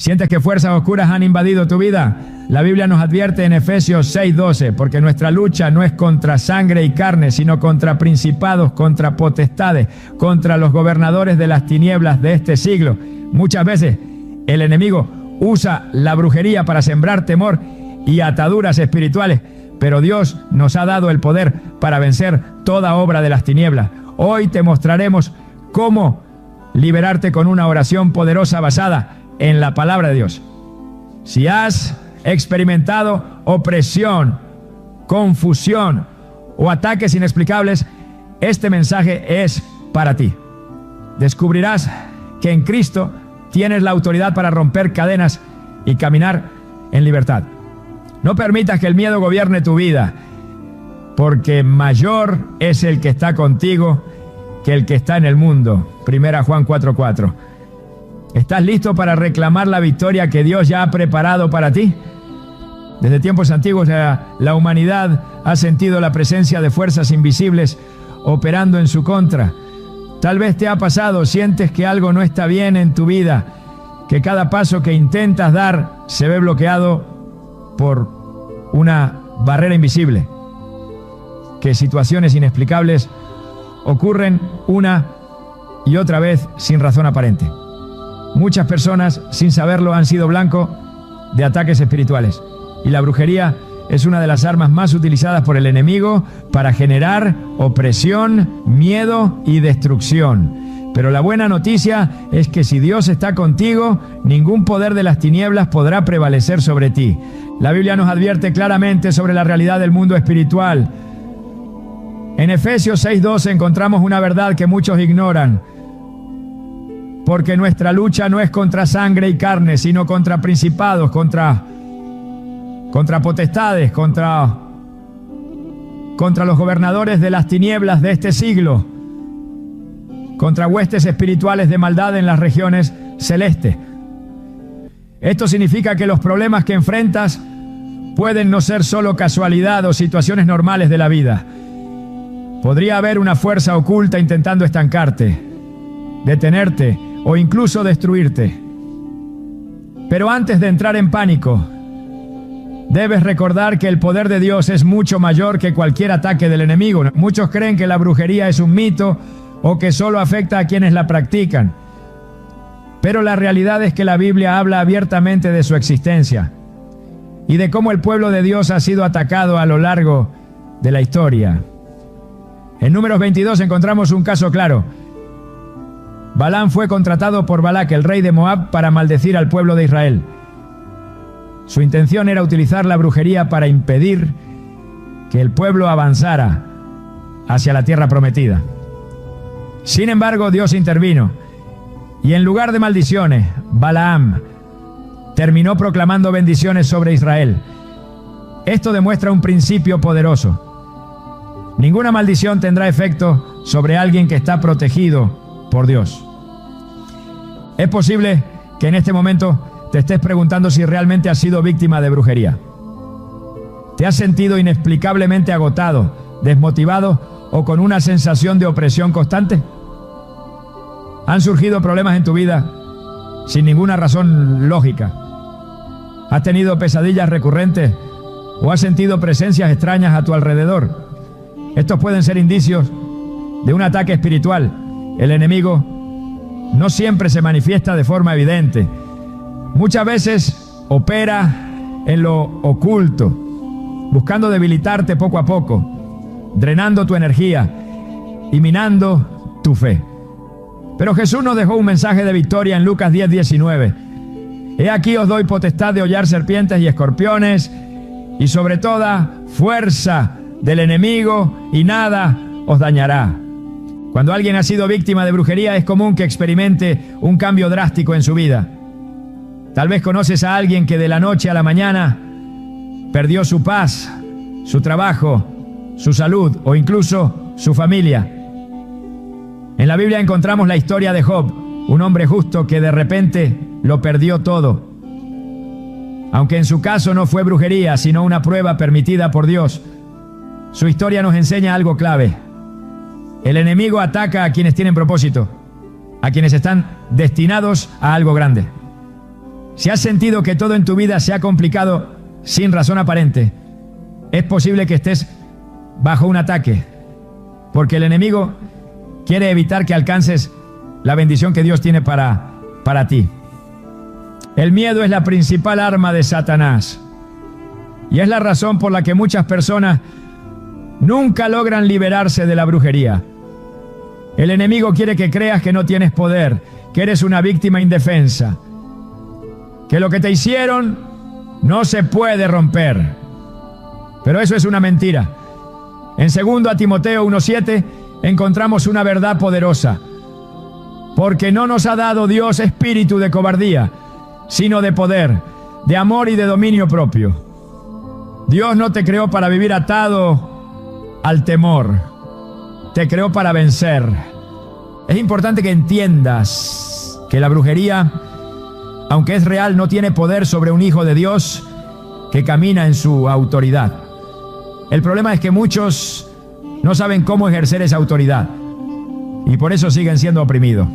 ¿Sientes que fuerzas oscuras han invadido tu vida? La Biblia nos advierte en Efesios 6:12, porque nuestra lucha no es contra sangre y carne, sino contra principados, contra potestades, contra los gobernadores de las tinieblas de este siglo. Muchas veces el enemigo usa la brujería para sembrar temor y ataduras espirituales, pero Dios nos ha dado el poder para vencer toda obra de las tinieblas. Hoy te mostraremos cómo liberarte con una oración poderosa basada en la palabra de Dios. Si has experimentado opresión, confusión o ataques inexplicables, este mensaje es para ti. Descubrirás que en Cristo tienes la autoridad para romper cadenas y caminar en libertad. No permitas que el miedo gobierne tu vida, porque mayor es el que está contigo que el que está en el mundo. 1 Juan 4:4. ¿Estás listo para reclamar la victoria que Dios ya ha preparado para ti? Desde tiempos antiguos la humanidad ha sentido la presencia de fuerzas invisibles operando en su contra. Tal vez te ha pasado, sientes que algo no está bien en tu vida, que cada paso que intentas dar se ve bloqueado por una barrera invisible, que situaciones inexplicables ocurren una y otra vez sin razón aparente. Muchas personas, sin saberlo, han sido blanco de ataques espirituales, y la brujería es una de las armas más utilizadas por el enemigo para generar opresión, miedo y destrucción. Pero la buena noticia es que si Dios está contigo, ningún poder de las tinieblas podrá prevalecer sobre ti. La Biblia nos advierte claramente sobre la realidad del mundo espiritual. En Efesios 6:12 encontramos una verdad que muchos ignoran. Porque nuestra lucha no es contra sangre y carne, sino contra principados, contra potestades, contra los gobernadores de las tinieblas de este siglo, contra huestes espirituales de maldad en las regiones celestes. Esto significa que los problemas que enfrentas pueden no ser solo casualidad o situaciones normales de la vida. Podría haber una fuerza oculta intentando estancarte, detenerte o incluso destruirte. Pero antes de entrar en pánico, debes recordar que el poder de Dios es mucho mayor que cualquier ataque del enemigo. Muchos creen que la brujería es un mito o que solo afecta a quienes la practican. Pero la realidad es que la Biblia habla abiertamente de su existencia y de cómo el pueblo de Dios ha sido atacado a lo largo de la historia. En Números 22 encontramos un caso claro. Balaam fue contratado por Balac, el rey de Moab, para maldecir al pueblo de Israel. Su intención era utilizar la brujería para impedir que el pueblo avanzara hacia la tierra prometida. Sin embargo, Dios intervino y en lugar de maldiciones, Balaam terminó proclamando bendiciones sobre Israel. Esto demuestra un principio poderoso. Ninguna maldición tendrá efecto sobre alguien que está protegido por Dios. Es posible que en este momento te estés preguntando si realmente has sido víctima de brujería. ¿Te has sentido inexplicablemente agotado, desmotivado o con una sensación de opresión constante? ¿Han surgido problemas en tu vida sin ninguna razón lógica? ¿Has tenido pesadillas recurrentes o has sentido presencias extrañas a tu alrededor? Estos pueden ser indicios de un ataque espiritual. El enemigo no siempre se manifiesta de forma evidente. Muchas veces opera en lo oculto, buscando debilitarte poco a poco, drenando tu energía y minando tu fe. Pero Jesús nos dejó un mensaje de victoria en Lucas 10:19. He aquí os doy potestad de hollar serpientes y escorpiones y sobre toda fuerza del enemigo y nada os dañará. Cuando alguien ha sido víctima de brujería es común que experimente un cambio drástico en su vida. Tal vez conoces a alguien que de la noche a la mañana perdió su paz, su trabajo, su salud o incluso su familia. En la Biblia encontramos la historia de Job, un hombre justo que de repente lo perdió todo. Aunque en su caso no fue brujería, sino una prueba permitida por Dios, su historia nos enseña algo clave. El enemigo ataca a quienes tienen propósito, a quienes están destinados a algo grande. Si has sentido que todo en tu vida se ha complicado sin razón aparente, es posible que estés bajo un ataque, porque el enemigo quiere evitar que alcances la bendición que Dios tiene para ti. El miedo es la principal arma de Satanás, y es la razón por la que muchas personas nunca logran liberarse de la brujería. El enemigo quiere que creas que no tienes poder, que eres una víctima indefensa, que lo que te hicieron no se puede romper. Pero eso es una mentira. En 2 Timoteo 1:7 encontramos una verdad poderosa. Porque no nos ha dado Dios espíritu de cobardía, sino de poder, de amor y de dominio propio. Dios no te creó para vivir atado al temor. Te creó para vencer. Es importante que entiendas que la brujería, aunque es real, no tiene poder sobre un hijo de Dios que camina en su autoridad. El problema es que muchos no saben cómo ejercer esa autoridad y por eso siguen siendo oprimidos.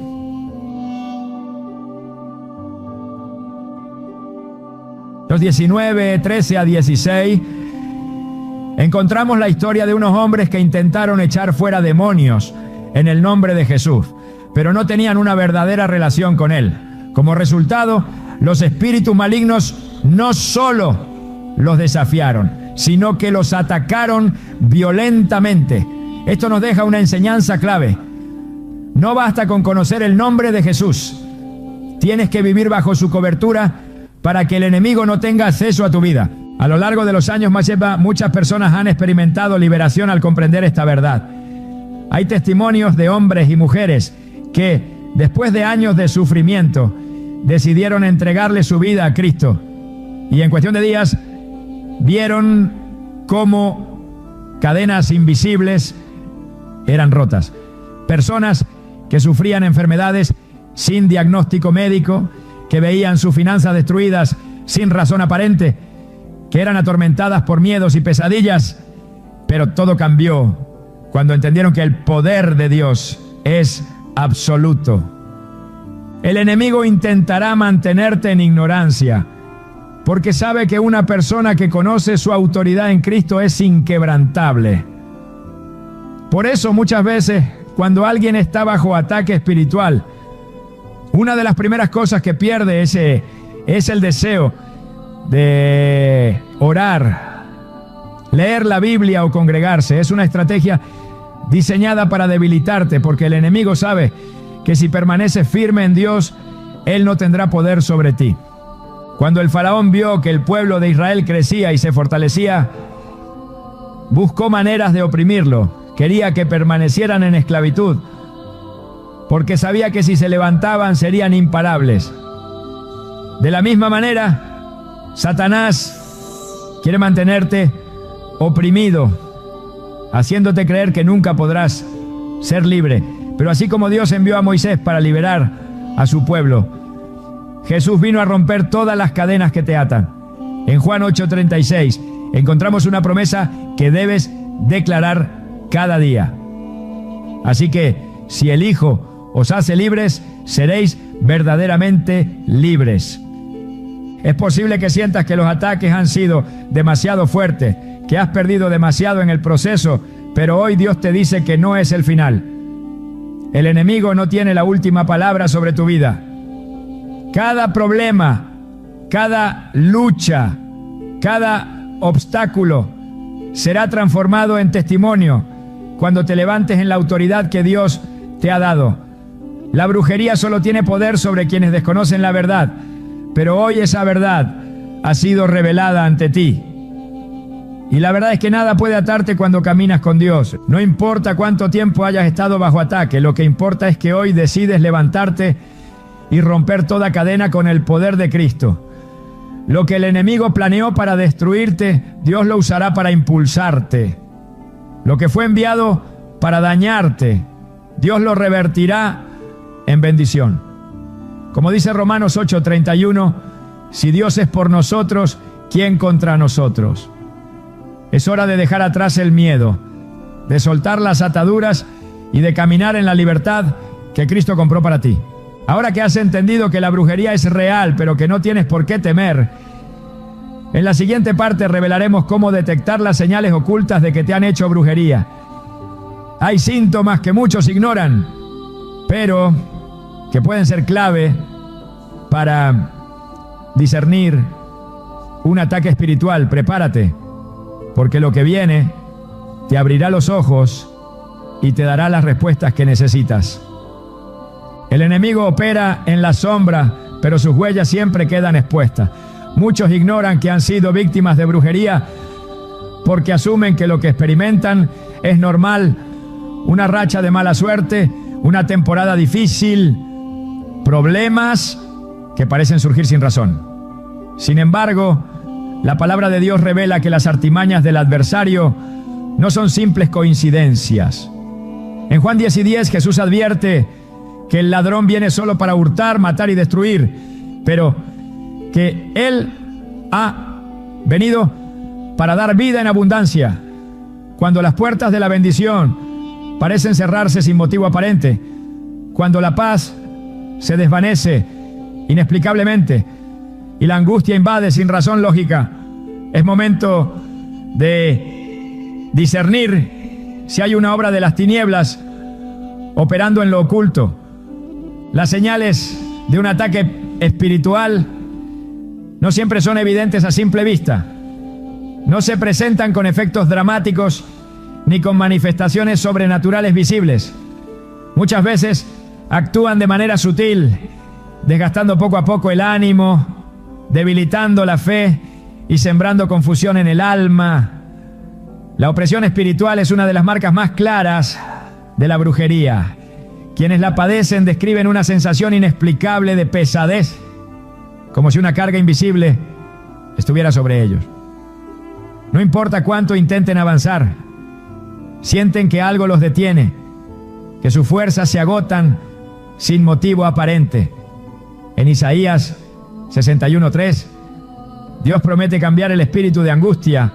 Los 19, 13 a 16, encontramos la historia de unos hombres que intentaron echar fuera demonios en el nombre de Jesús, pero no tenían una verdadera relación con Él. Como resultado, los espíritus malignos no solo los desafiaron, sino que los atacaron violentamente. Esto nos deja una enseñanza clave. No basta con conocer el nombre de Jesús. Tienes que vivir bajo su cobertura para que el enemigo no tenga acceso a tu vida. A lo largo de los años, muchas personas han experimentado liberación al comprender esta verdad. Hay testimonios de hombres y mujeres que, después de años de sufrimiento, decidieron entregarle su vida a Cristo. Y en cuestión de días, vieron cómo cadenas invisibles eran rotas. Personas que sufrían enfermedades sin diagnóstico médico, que veían sus finanzas destruidas sin razón aparente, que eran atormentadas por miedos y pesadillas, pero todo cambió cuando entendieron que el poder de Dios es absoluto. El enemigo intentará mantenerte en ignorancia, porque sabe que una persona que conoce su autoridad en Cristo es inquebrantable. Por eso muchas veces, cuando alguien está bajo ataque espiritual, una de las primeras cosas que pierde es el deseo de orar, leer la Biblia o congregarse. Es una estrategia diseñada para debilitarte, porque el enemigo sabe que si permaneces firme en Dios, Él no tendrá poder sobre ti. Cuando el faraón vio que el pueblo de Israel crecía y se fortalecía, buscó maneras de oprimirlo. Quería que permanecieran en esclavitud, porque sabía que si se levantaban serían imparables. De la misma manera, Satanás quiere mantenerte oprimido, haciéndote creer que nunca podrás ser libre. Pero así como Dios envió a Moisés para liberar a su pueblo, Jesús vino a romper todas las cadenas que te atan. En Juan 8:36 encontramos una promesa que debes declarar cada día. Así que, si el Hijo os hace libres, seréis verdaderamente libres. Es posible que sientas que los ataques han sido demasiado fuertes, que has perdido demasiado en el proceso, pero hoy Dios te dice que no es el final. El enemigo no tiene la última palabra sobre tu vida. Cada problema, cada lucha, cada obstáculo será transformado en testimonio cuando te levantes en la autoridad que Dios te ha dado. La brujería solo tiene poder sobre quienes desconocen la verdad, pero hoy esa verdad ha sido revelada ante ti. Y la verdad es que nada puede atarte cuando caminas con Dios. No importa cuánto tiempo hayas estado bajo ataque, lo que importa es que hoy decides levantarte y romper toda cadena con el poder de Cristo. Lo que el enemigo planeó para destruirte, Dios lo usará para impulsarte. Lo que fue enviado para dañarte, Dios lo revertirá en bendición. Como dice Romanos 8:31, si Dios es por nosotros, ¿quién contra nosotros? Es hora de dejar atrás el miedo, de soltar las ataduras y de caminar en la libertad que Cristo compró para ti. Ahora que has entendido que la brujería es real, pero que no tienes por qué temer, en la siguiente parte revelaremos cómo detectar las señales ocultas de que te han hecho brujería. Hay síntomas que muchos ignoran, pero que pueden ser clave para discernir un ataque espiritual. Prepárate, porque lo que viene te abrirá los ojos y te dará las respuestas que necesitas. El enemigo opera en la sombra, pero sus huellas siempre quedan expuestas. Muchos ignoran que han sido víctimas de brujería porque asumen que lo que experimentan es normal. Una racha de mala suerte, una temporada difícil, problemas que parecen surgir sin razón. Sin embargo, la palabra de Dios revela que las artimañas del adversario no son simples coincidencias. En Juan 10:10 Jesús advierte que el ladrón viene solo para hurtar, matar y destruir, pero que Él ha venido para dar vida en abundancia. Cuando las puertas de la bendición parecen cerrarse sin motivo aparente, cuando la paz se desvanece inexplicablemente y la angustia invade sin razón lógica, es momento de discernir si hay una obra de las tinieblas operando en lo oculto. Las señales de un ataque espiritual no siempre son evidentes a simple vista. No se presentan con efectos dramáticos ni con manifestaciones sobrenaturales visibles. Muchas veces actúan de manera sutil, desgastando poco a poco el ánimo, debilitando la fe y sembrando confusión en el alma. La opresión espiritual es una de las marcas más claras de la brujería. Quienes la padecen describen una sensación inexplicable de pesadez, como si una carga invisible estuviera sobre ellos. No importa cuánto intenten avanzar, sienten que algo los detiene, que sus fuerzas se agotan sin motivo aparente. En Isaías 61:3, Dios promete cambiar el espíritu de angustia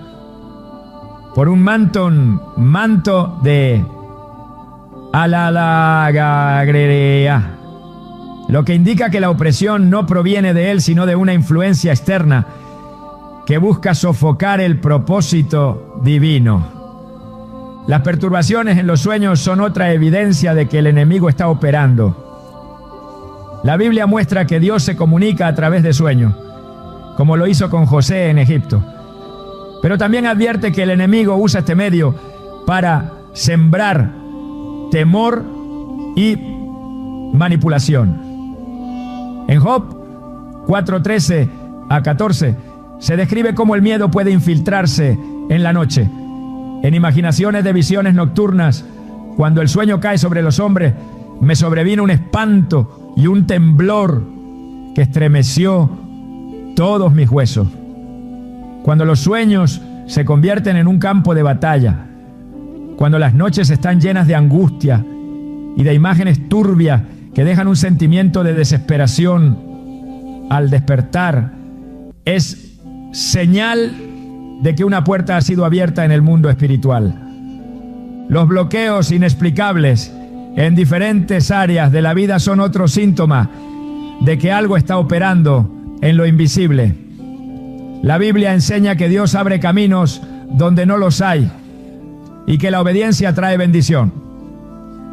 por un manto de alalagagrerea, lo que indica que la opresión no proviene de Él, sino de una influencia externa que busca sofocar el propósito divino. Las perturbaciones en los sueños son otra evidencia de que el enemigo está operando. La Biblia muestra que Dios se comunica a través de sueños, como lo hizo con José en Egipto. Pero también advierte que el enemigo usa este medio para sembrar temor y manipulación. En Job 4:13 a 14 se describe cómo el miedo puede infiltrarse en la noche. En imaginaciones de visiones nocturnas, cuando el sueño cae sobre los hombres, me sobrevino un espanto y un temblor que estremeció todos mis huesos. Cuando los sueños se convierten en un campo de batalla, cuando las noches están llenas de angustia y de imágenes turbias que dejan un sentimiento de desesperación al despertar, es señal de que una puerta ha sido abierta en el mundo espiritual. Los bloqueos inexplicables en diferentes áreas de la vida son otro síntoma de que algo está operando en lo invisible. La Biblia enseña que Dios abre caminos donde no los hay y que la obediencia trae bendición.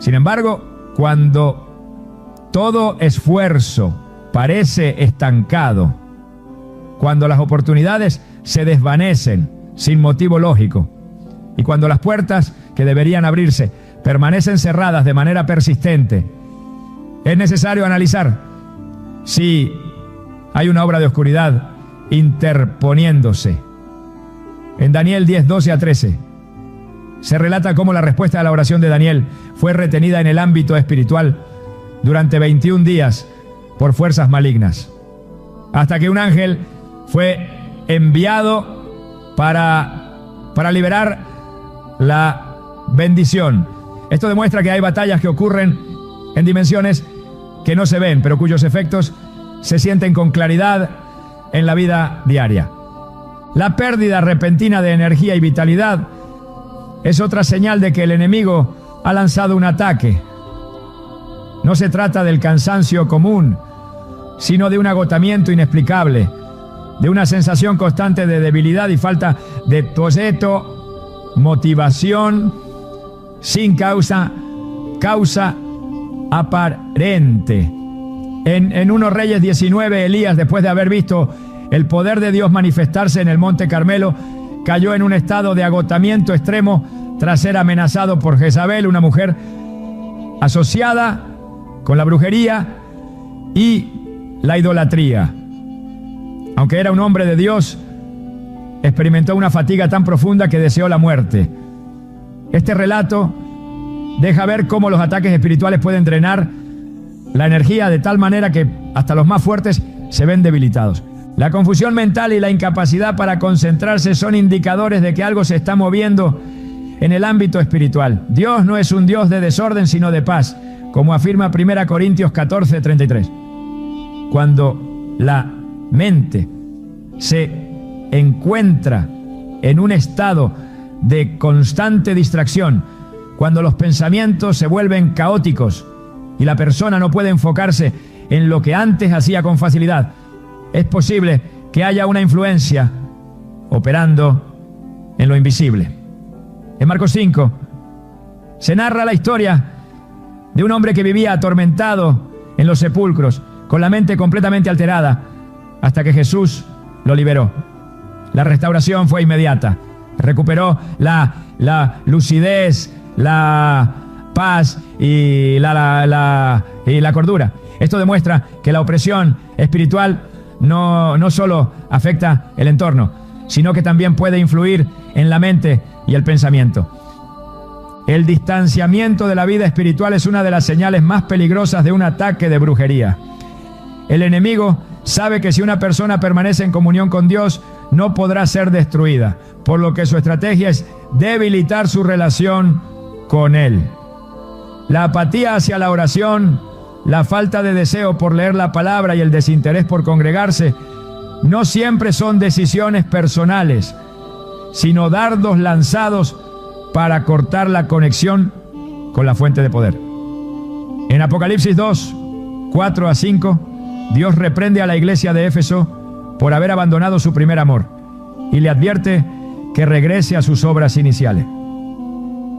Sin embargo, cuando todo esfuerzo parece estancado, cuando las oportunidades se desvanecen sin motivo lógico y cuando las puertas que deberían abrirse permanecen cerradas de manera persistente, es necesario analizar si hay una obra de oscuridad interponiéndose. En Daniel 10:12 a 13 se relata cómo la respuesta a la oración de Daniel fue retenida en el ámbito espiritual durante 21 días por fuerzas malignas, hasta que un ángel fue enviado para liberar la bendición. Esto demuestra que hay batallas que ocurren en dimensiones que no se ven, pero cuyos efectos se sienten con claridad en la vida diaria. La pérdida repentina de energía y vitalidad es otra señal de que el enemigo ha lanzado un ataque. No se trata del cansancio común, sino de un agotamiento inexplicable, de una sensación constante de debilidad y falta de proyecto, motivación, sin causa aparente. En 1 Reyes 19, Elías, después de haber visto el poder de Dios manifestarse en el Monte Carmelo, cayó en un estado de agotamiento extremo tras ser amenazado por Jezabel, una mujer asociada con la brujería y la idolatría. Aunque era un hombre de Dios, experimentó una fatiga tan profunda que deseó la muerte. Este relato deja ver cómo los ataques espirituales pueden drenar la energía de tal manera que hasta los más fuertes se ven debilitados. La confusión mental y la incapacidad para concentrarse son indicadores de que algo se está moviendo en el ámbito espiritual. Dios no es un Dios de desorden, sino de paz, como afirma 1 Corintios 14:33. Cuando la mente se encuentra en un estado de constante distracción, cuando los pensamientos se vuelven caóticos y la persona no puede enfocarse en lo que antes hacía con facilidad, es posible que haya una influencia operando en lo invisible. En Marcos 5 se narra la historia de un hombre que vivía atormentado en los sepulcros, con la mente completamente alterada, hasta que Jesús lo liberó. La restauración fue inmediata. Recuperó la lucidez, la paz y la cordura. Esto demuestra que la opresión espiritual no solo afecta el entorno, sino que también puede influir en la mente y el pensamiento. El distanciamiento de la vida espiritual es una de las señales más peligrosas de un ataque de brujería. El enemigo sabe que si una persona permanece en comunión con Dios, no podrá ser destruida, por lo que su estrategia es debilitar su relación con Él. La apatía hacia la oración, la falta de deseo por leer la palabra y el desinterés por congregarse no siempre son decisiones personales, sino dardos lanzados para cortar la conexión con la fuente de poder. En Apocalipsis 2, 4-5, Dios reprende a la iglesia de Éfeso por haber abandonado su primer amor y le advierte que regrese a sus obras iniciales.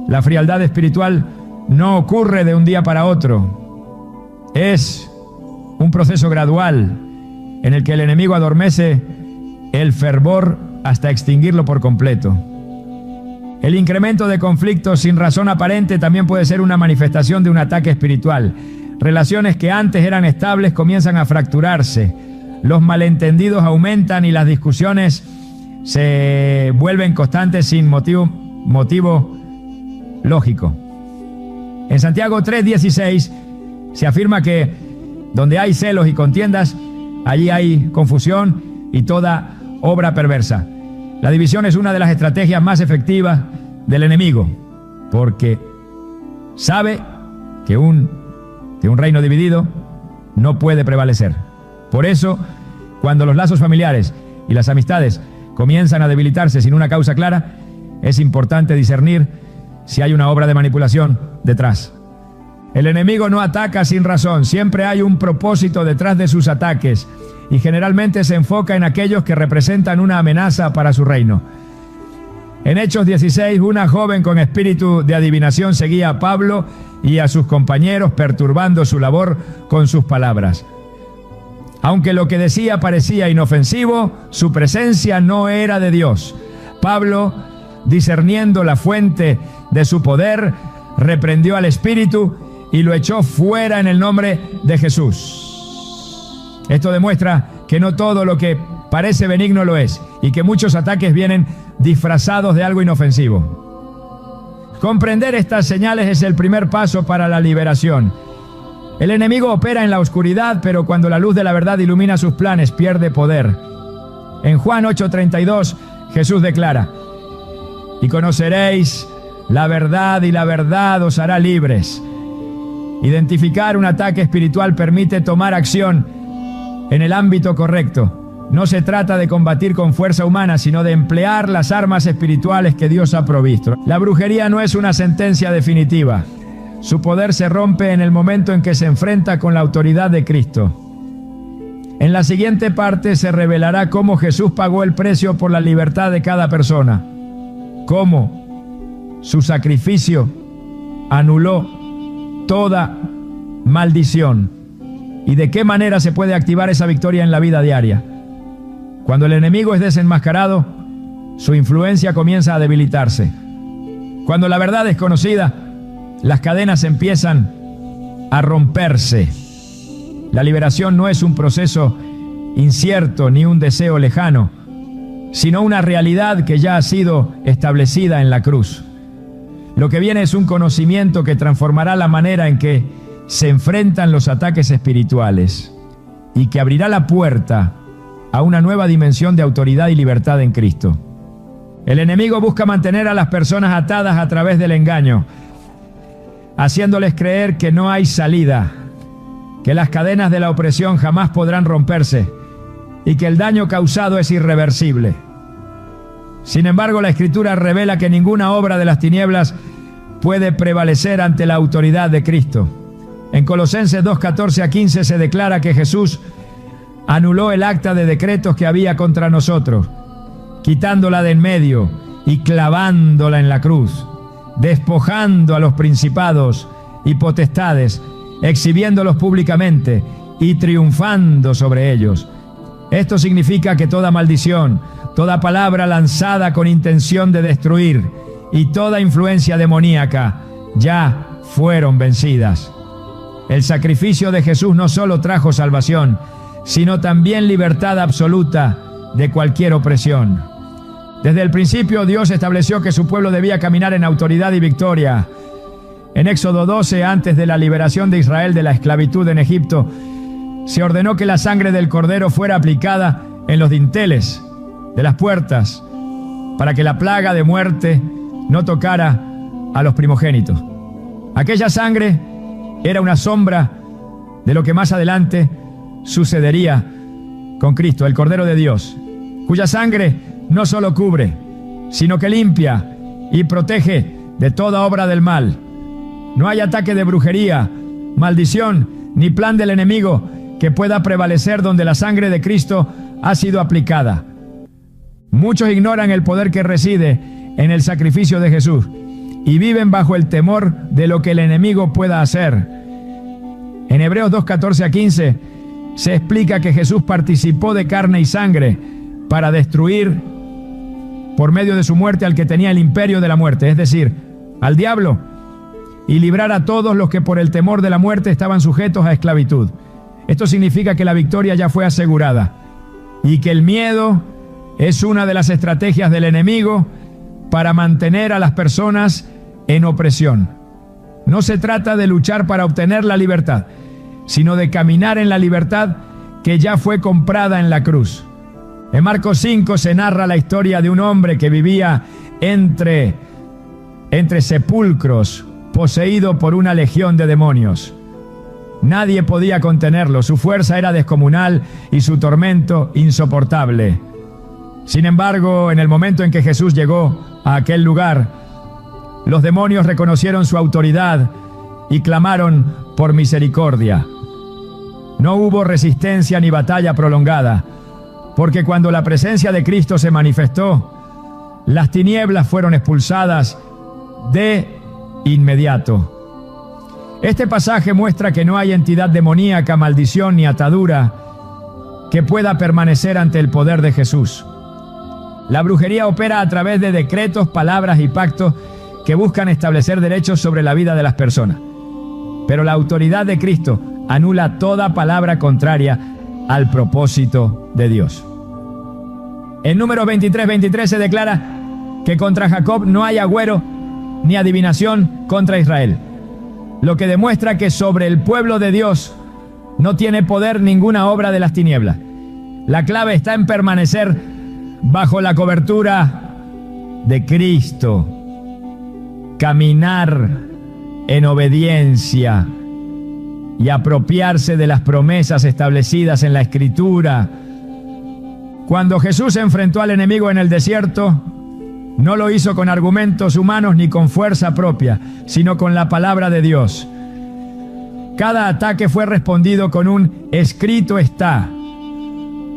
La frialdad espiritual no ocurre de un día para otro. Es un proceso gradual en el que el enemigo adormece el fervor hasta extinguirlo por completo. El incremento de conflictos sin razón aparente también puede ser una manifestación de un ataque espiritual. Relaciones que antes eran estables comienzan a fracturarse. Los malentendidos aumentan y las discusiones se vuelven constantes sin motivo lógico. En Santiago 3:16 se afirma que donde hay celos y contiendas, allí hay confusión y toda obra perversa. La división es una de las estrategias más efectivas del enemigo, porque sabe que un reino dividido no puede prevalecer. Por eso, cuando los lazos familiares y las amistades comienzan a debilitarse sin una causa clara, es importante discernir si hay una obra de manipulación detrás. El enemigo no ataca sin razón, siempre hay un propósito detrás de sus ataques y generalmente se enfoca en aquellos que representan una amenaza para su reino. En Hechos 16, una joven con espíritu de adivinación seguía a Pablo y a sus compañeros, perturbando su labor con sus palabras. Aunque lo que decía parecía inofensivo, su presencia no era de Dios. Pablo, discerniendo la fuente de su poder, reprendió al espíritu y lo echó fuera en el nombre de Jesús. Esto demuestra que no todo lo que parece benigno lo es y que muchos ataques vienen disfrazados de algo inofensivo. Comprender estas señales es el primer paso para la liberación. El enemigo opera en la oscuridad, pero cuando la luz de la verdad ilumina sus planes, pierde poder. En Juan 8:32, Jesús declara: y conoceréis la verdad y la verdad os hará libres. Identificar un ataque espiritual permite tomar acción en el ámbito correcto. No se trata de combatir con fuerza humana, sino de emplear las armas espirituales que Dios ha provisto. La brujería no es una sentencia definitiva. Su poder se rompe en el momento en que se enfrenta con la autoridad de Cristo. En la siguiente parte se revelará cómo Jesús pagó el precio por la libertad de cada persona, cómo su sacrificio anuló toda maldición y de qué manera se puede activar esa victoria en la vida diaria. Cuando el enemigo es desenmascarado, su influencia comienza a debilitarse. Cuando la verdad es conocida, las cadenas empiezan a romperse. La liberación no es un proceso incierto ni un deseo lejano, sino una realidad que ya ha sido establecida en la cruz. Lo que viene es un conocimiento que transformará la manera en que se enfrentan los ataques espirituales y que abrirá la puerta a una nueva dimensión de autoridad y libertad en Cristo. El enemigo busca mantener a las personas atadas a través del engaño, haciéndoles creer que no hay salida, que las cadenas de la opresión jamás podrán romperse y que el daño causado es irreversible. Sin embargo, la Escritura revela que ninguna obra de las tinieblas puede prevalecer ante la autoridad de Cristo. En Colosenses 2:14-15 se declara que Jesús anuló el acta de decretos que había contra nosotros, quitándola de en medio y clavándola en la cruz, despojando a los principados y potestades, exhibiéndolos públicamente y triunfando sobre ellos. Esto significa que toda maldición, toda palabra lanzada con intención de destruir y toda influencia demoníaca ya fueron vencidas. El sacrificio de Jesús no solo trajo salvación, sino también libertad absoluta de cualquier opresión. Desde el principio Dios estableció que su pueblo debía caminar en autoridad y victoria. En Éxodo 12, antes de la liberación de Israel de la esclavitud en Egipto, se ordenó que la sangre del cordero fuera aplicada en los dinteles de las puertas para que la plaga de muerte no tocara a los primogénitos. Aquella sangre era una sombra de lo que más adelante sucedería con Cristo, el Cordero de Dios, cuya sangre no solo cubre, sino que limpia y protege de toda obra del mal. No hay ataque de brujería, maldición, ni plan del enemigo que pueda prevalecer donde la sangre de Cristo ha sido aplicada. Muchos ignoran el poder que reside en el sacrificio de Jesús y viven bajo el temor de lo que el enemigo pueda hacer. En Hebreos 2:14-15 se explica que Jesús participó de carne y sangre para destruir por medio de su muerte al que tenía el imperio de la muerte, es decir, al diablo, y librar a todos los que por el temor de la muerte estaban sujetos a esclavitud. Esto significa que la victoria ya fue asegurada y que el miedo es una de las estrategias del enemigo para mantener a las personas en opresión. No se trata de luchar para obtener la libertad, sino de caminar en la libertad que ya fue comprada en la cruz. En Marcos 5 se narra la historia de un hombre que vivía entre sepulcros, poseído por una legión de demonios. Nadie podía contenerlo, su fuerza era descomunal y su tormento insoportable. Sin embargo, en el momento en que Jesús llegó a aquel lugar, los demonios reconocieron su autoridad y clamaron por misericordia. No hubo resistencia ni batalla prolongada, porque cuando la presencia de Cristo se manifestó, las tinieblas fueron expulsadas de inmediato. Este pasaje muestra que no hay entidad demoníaca, maldición ni atadura que pueda permanecer ante el poder de Jesús. La brujería opera a través de decretos, palabras y pactos que buscan establecer derechos sobre la vida de las personas. Pero la autoridad de Cristo anula toda palabra contraria al propósito de Dios. En Números 23:23 se declara que contra Jacob no hay agüero ni adivinación contra Israel, lo que demuestra que sobre el pueblo de Dios no tiene poder ninguna obra de las tinieblas. La clave está en permanecer bajo la cobertura de Cristo, caminar en obediencia y apropiarse de las promesas establecidas en la Escritura. Cuando Jesús enfrentó al enemigo en el desierto, No lo hizo con argumentos humanos ni con fuerza propia, sino con la palabra de Dios. Cada ataque fue respondido con un escrito está,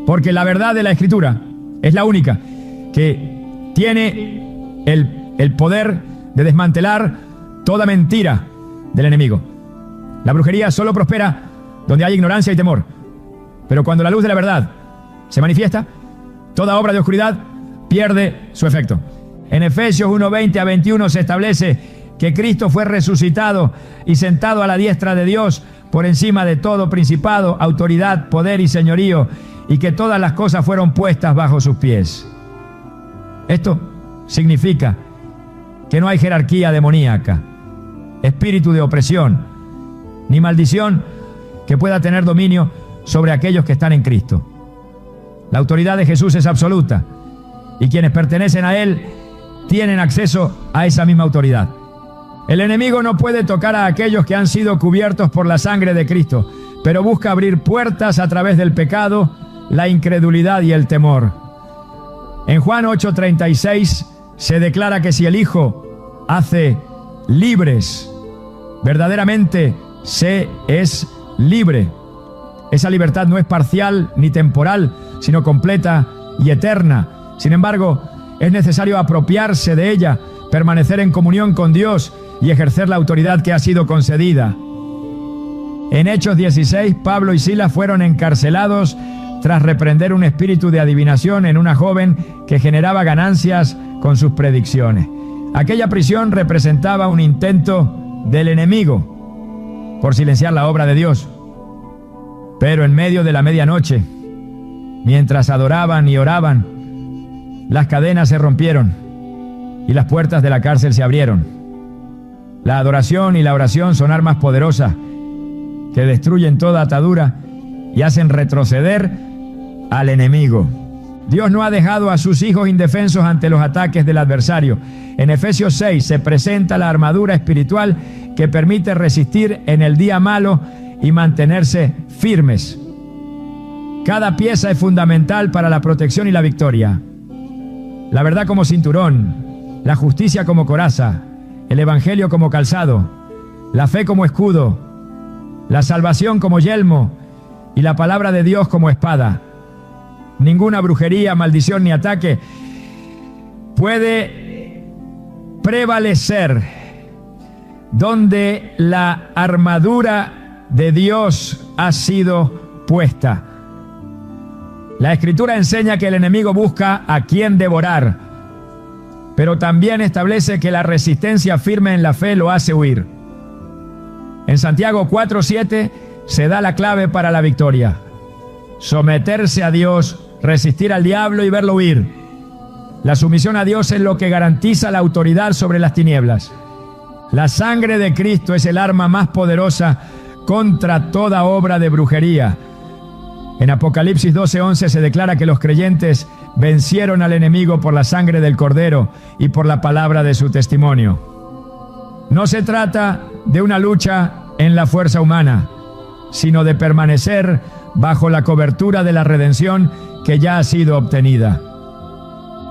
porque la verdad de la Escritura es la única que tiene el poder de desmantelar toda mentira del enemigo. La brujería solo prospera donde hay ignorancia y temor, pero cuando la luz de la verdad se manifiesta, toda obra de oscuridad pierde su efecto. En Efesios 1:20 a 21 se establece que Cristo fue resucitado y sentado a la diestra de Dios por encima de todo principado, autoridad, poder y señorío, y que todas las cosas fueron puestas bajo sus pies. Esto significa que no hay jerarquía demoníaca, espíritu de opresión, ni maldición que pueda tener dominio sobre aquellos que están en Cristo. La autoridad de Jesús es absoluta, y quienes pertenecen a Él tienen acceso a esa misma autoridad. El enemigo no puede tocar a aquellos que han sido cubiertos por la sangre de Cristo, pero busca abrir puertas a través del pecado, la incredulidad y el temor. En Juan 8:36 se declara que si el Hijo hace libres, verdaderamente se es libre. Esa libertad no es parcial ni temporal, sino completa y eterna. Sin embargo, es necesario apropiarse de ella, permanecer en comunión con Dios y ejercer la autoridad que ha sido concedida. En Hechos 16, Pablo y Silas fueron encarcelados tras reprender un espíritu de adivinación en una joven que generaba ganancias con sus predicciones. Aquella prisión representaba un intento del enemigo por silenciar la obra de Dios. Pero en medio de la medianoche, mientras adoraban y oraban, las cadenas se rompieron y las puertas de la cárcel se abrieron. La adoración y la oración son armas poderosas que destruyen toda atadura y hacen retroceder al enemigo. Dios no ha dejado a sus hijos indefensos ante los ataques del adversario. En Efesios 6 se presenta la armadura espiritual que permite resistir en el día malo y mantenerse firmes. Cada pieza es fundamental para la protección y la victoria. La verdad como cinturón, la justicia como coraza, el evangelio como calzado, la fe como escudo, la salvación como yelmo y la palabra de Dios como espada. Ninguna brujería, maldición ni ataque puede prevalecer donde la armadura de Dios ha sido puesta. La Escritura enseña que el enemigo busca a quien devorar, pero también establece que la resistencia firme en la fe lo hace huir. En Santiago 4:7 se da la clave para la victoria: someterse a Dios, resistir al diablo y verlo huir. La sumisión a Dios es lo que garantiza la autoridad sobre las tinieblas. La sangre de Cristo es el arma más poderosa contra toda obra de brujería. En Apocalipsis 12:11 se declara que los creyentes vencieron al enemigo por la sangre del Cordero y por la palabra de su testimonio. No se trata de una lucha en la fuerza humana, sino de permanecer bajo la cobertura de la redención que ya ha sido obtenida.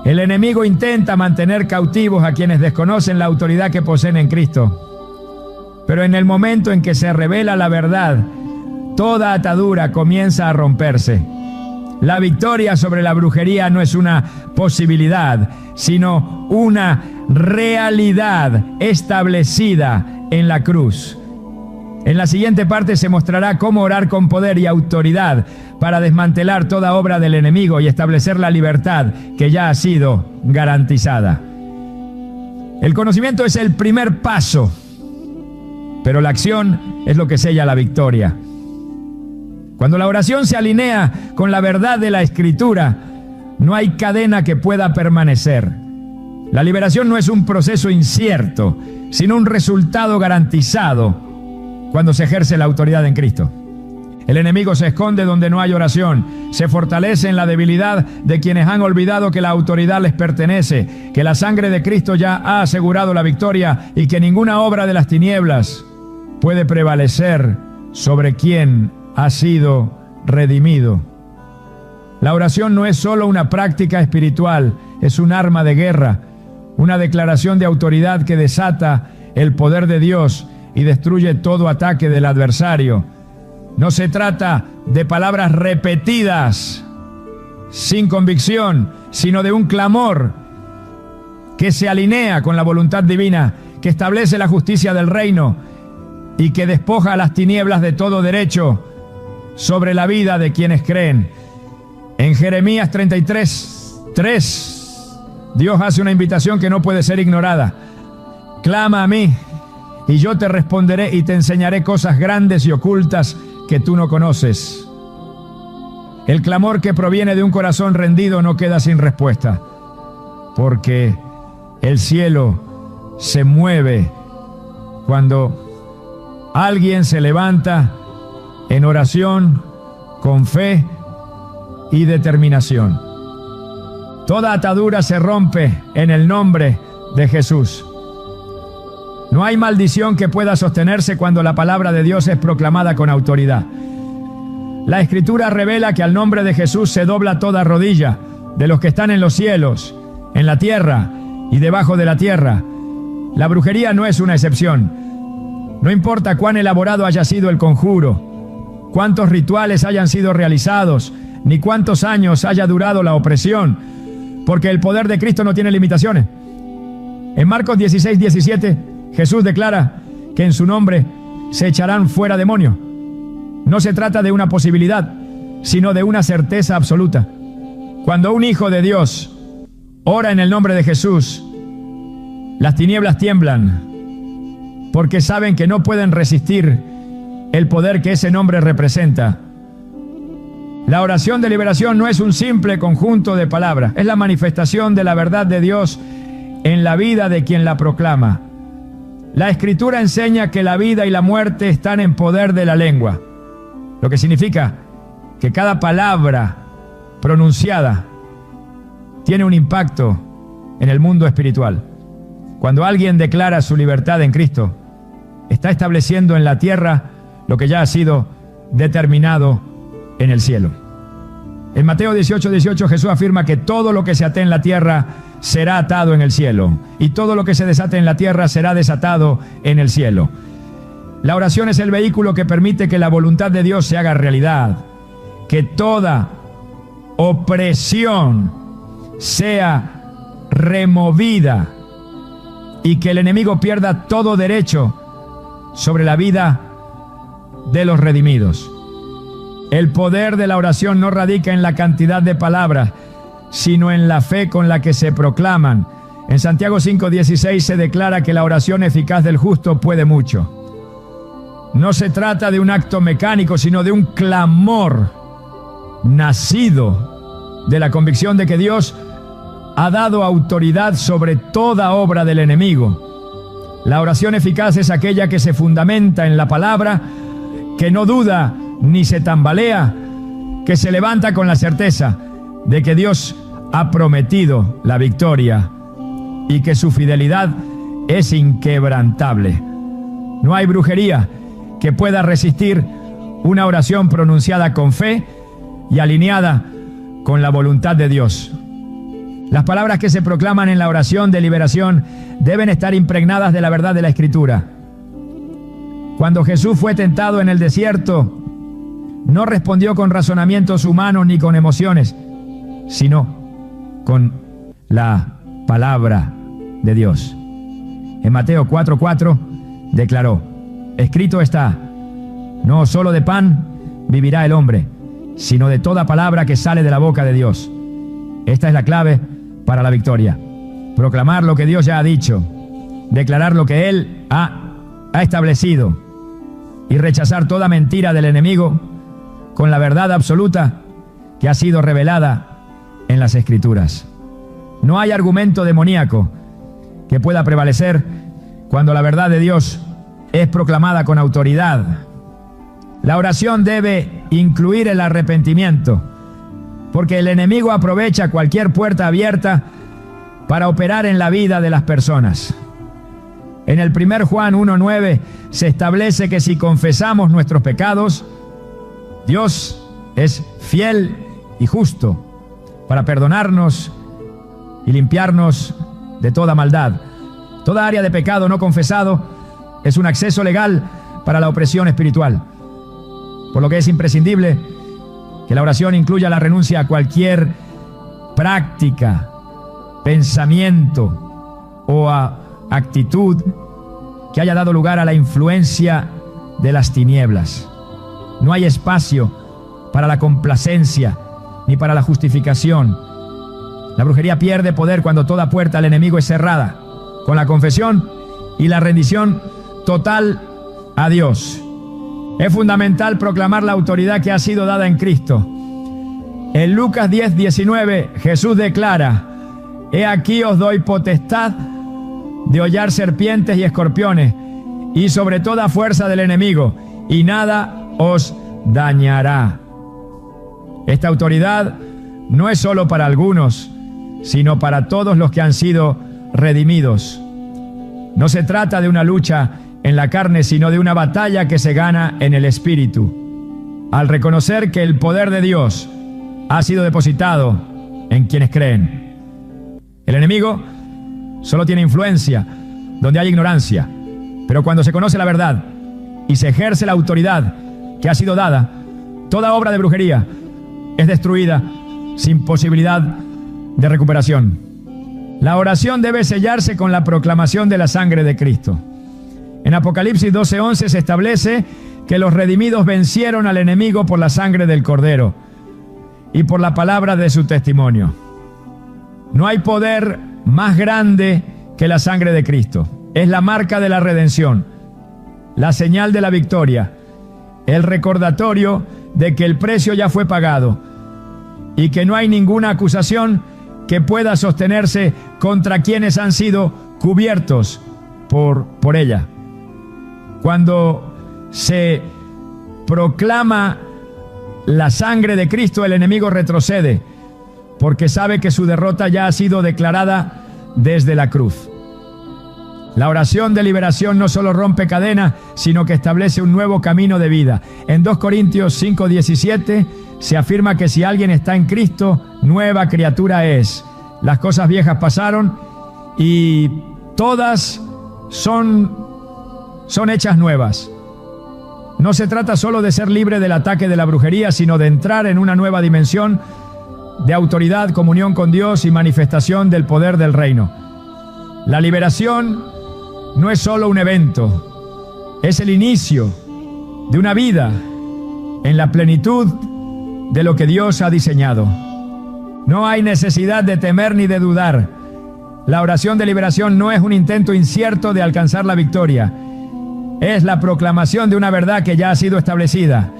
El enemigo intenta mantener cautivos a quienes desconocen la autoridad que poseen en Cristo. Pero en el momento en que se revela la verdad, toda atadura comienza a romperse. La victoria sobre la brujería no es una posibilidad, sino una realidad establecida en la cruz. En la siguiente parte se mostrará cómo orar con poder y autoridad para desmantelar toda obra del enemigo y establecer la libertad que ya ha sido garantizada. El conocimiento es el primer paso, pero la acción es lo que sella la victoria. Cuando la oración se alinea con la verdad de la Escritura, no hay cadena que pueda permanecer. La liberación no es un proceso incierto, sino un resultado garantizado cuando se ejerce la autoridad en Cristo. El enemigo se esconde donde no hay oración, se fortalece en la debilidad de quienes han olvidado que la autoridad les pertenece, que la sangre de Cristo ya ha asegurado la victoria y que ninguna obra de las tinieblas puede prevalecer sobre quien ha sido redimido. La oración no es solo una práctica espiritual, es un arma de guerra, una declaración de autoridad que desata el poder de Dios y destruye todo ataque del adversario. No se trata de palabras repetidas sin convicción, sino de un clamor que se alinea con la voluntad divina, que establece la justicia del reino y que despoja a las tinieblas de todo derecho sobre la vida de quienes creen. En Jeremías 33:3, Dios hace una invitación que no puede ser ignorada. Clama a mí y yo te responderé y te enseñaré cosas grandes y ocultas que tú no conoces. El clamor que proviene de un corazón rendido no queda sin respuesta, porque el cielo se mueve cuando alguien se levanta en oración, con fe y determinación. Toda atadura se rompe en el nombre de Jesús. No hay maldición que pueda sostenerse cuando la palabra de Dios es proclamada con autoridad. La Escritura revela que al nombre de Jesús se dobla toda rodilla de los que están en los cielos, en la tierra y debajo de la tierra. La brujería no es una excepción. No importa cuán elaborado haya sido el conjuro, cuántos rituales hayan sido realizados, ni cuántos años haya durado la opresión, porque el poder de Cristo no tiene limitaciones. En Marcos 16:17, Jesús declara que en su nombre se echarán fuera demonios. No se trata de una posibilidad, sino de una certeza absoluta. Cuando un hijo de Dios ora en el nombre de Jesús, las tinieblas tiemblan, porque saben que no pueden resistir el poder que ese nombre representa. La oración de liberación no es un simple conjunto de palabras, es la manifestación de la verdad de Dios en la vida de quien la proclama. La Escritura enseña que la vida y la muerte están en poder de la lengua, lo que significa que cada palabra pronunciada tiene un impacto en el mundo espiritual. Cuando alguien declara su libertad en Cristo, está estableciendo en la tierra lo que ya ha sido determinado en el cielo. En Mateo 18:18 Jesús afirma que todo lo que se ate en la tierra será atado en el cielo, y todo lo que se desate en la tierra será desatado en el cielo. La oración es el vehículo que permite que la voluntad de Dios se haga realidad, que toda opresión sea removida y que el enemigo pierda todo derecho sobre la vida de los redimidos. El poder de la oración no radica en la cantidad de palabras, sino en la fe con la que se proclaman. En Santiago 5:16 se declara que la oración eficaz del justo puede mucho. No se trata de un acto mecánico, sino de un clamor nacido de la convicción de que Dios ha dado autoridad sobre toda obra del enemigo. La oración eficaz es aquella que se fundamenta en la palabra, que no duda ni se tambalea, que se levanta con la certeza de que Dios ha prometido la victoria y que su fidelidad es inquebrantable. No hay brujería que pueda resistir una oración pronunciada con fe y alineada con la voluntad de Dios. Las palabras que se proclaman en la oración de liberación deben estar impregnadas de la verdad de la Escritura. Cuando Jesús fue tentado en el desierto, no respondió con razonamientos humanos ni con emociones, sino con la palabra de Dios. En Mateo 4:4 declaró: escrito está, no solo de pan vivirá el hombre, sino de toda palabra que sale de la boca de Dios. Esta es la clave para la victoria. Proclamar lo que Dios ya ha dicho, declarar lo que Él ha establecido y rechazar toda mentira del enemigo con la verdad absoluta que ha sido revelada en las Escrituras. No hay argumento demoníaco que pueda prevalecer cuando la verdad de Dios es proclamada con autoridad. La oración debe incluir el arrepentimiento, porque el enemigo aprovecha cualquier puerta abierta para operar en la vida de las personas. En el 1 Juan 1:9 se establece que si confesamos nuestros pecados, Dios es fiel y justo para perdonarnos y limpiarnos de toda maldad. Toda área de pecado no confesado es un acceso legal para la opresión espiritual, por lo que es imprescindible que la oración incluya la renuncia a cualquier práctica, pensamiento o actitud que haya dado lugar a la influencia de las tinieblas. No hay espacio para la complacencia ni para la justificación. La brujería pierde poder cuando toda puerta al enemigo es cerrada, con la confesión y la rendición total a Dios. Es fundamental proclamar la autoridad que ha sido dada en Cristo. En Lucas 10:19, Jesús declara: He aquí os doy potestad de hollar serpientes y escorpiones, y sobre toda fuerza del enemigo, y nada os dañará. Esta autoridad no es solo para algunos, sino para todos los que han sido redimidos. No se trata de una lucha en la carne, sino de una batalla que se gana en el Espíritu, al reconocer que el poder de Dios ha sido depositado en quienes creen. El enemigo solo tiene influencia donde hay ignorancia, pero cuando se conoce la verdad y se ejerce la autoridad que ha sido dada, toda obra de brujería es destruida sin posibilidad de recuperación. La oración debe sellarse con la proclamación de la sangre de Cristo. En Apocalipsis 12:11 se establece que los redimidos vencieron al enemigo por la sangre del Cordero y por la palabra de su testimonio. No hay poder más grande que la sangre de Cristo. Es la marca de la redención, la señal de la victoria, el recordatorio de que el precio ya fue pagado y que no hay ninguna acusación que pueda sostenerse contra quienes han sido cubiertos por ella. Cuando se proclama la sangre de Cristo, el enemigo retrocede, porque sabe que su derrota ya ha sido declarada desde la cruz. La oración de liberación no solo rompe cadenas, sino que establece un nuevo camino de vida. En 2 Corintios 5:17 se afirma que si alguien está en Cristo, nueva criatura es. Las cosas viejas pasaron y todas son hechas nuevas. No se trata solo de ser libre del ataque de la brujería, sino de entrar en una nueva dimensión de autoridad, comunión con Dios y manifestación del poder del reino. La liberación no es solo un evento, es el inicio de una vida en la plenitud de lo que Dios ha diseñado. No hay necesidad de temer ni de dudar. La oración de liberación no es un intento incierto de alcanzar la victoria. Es la proclamación de una verdad que ya ha sido establecida.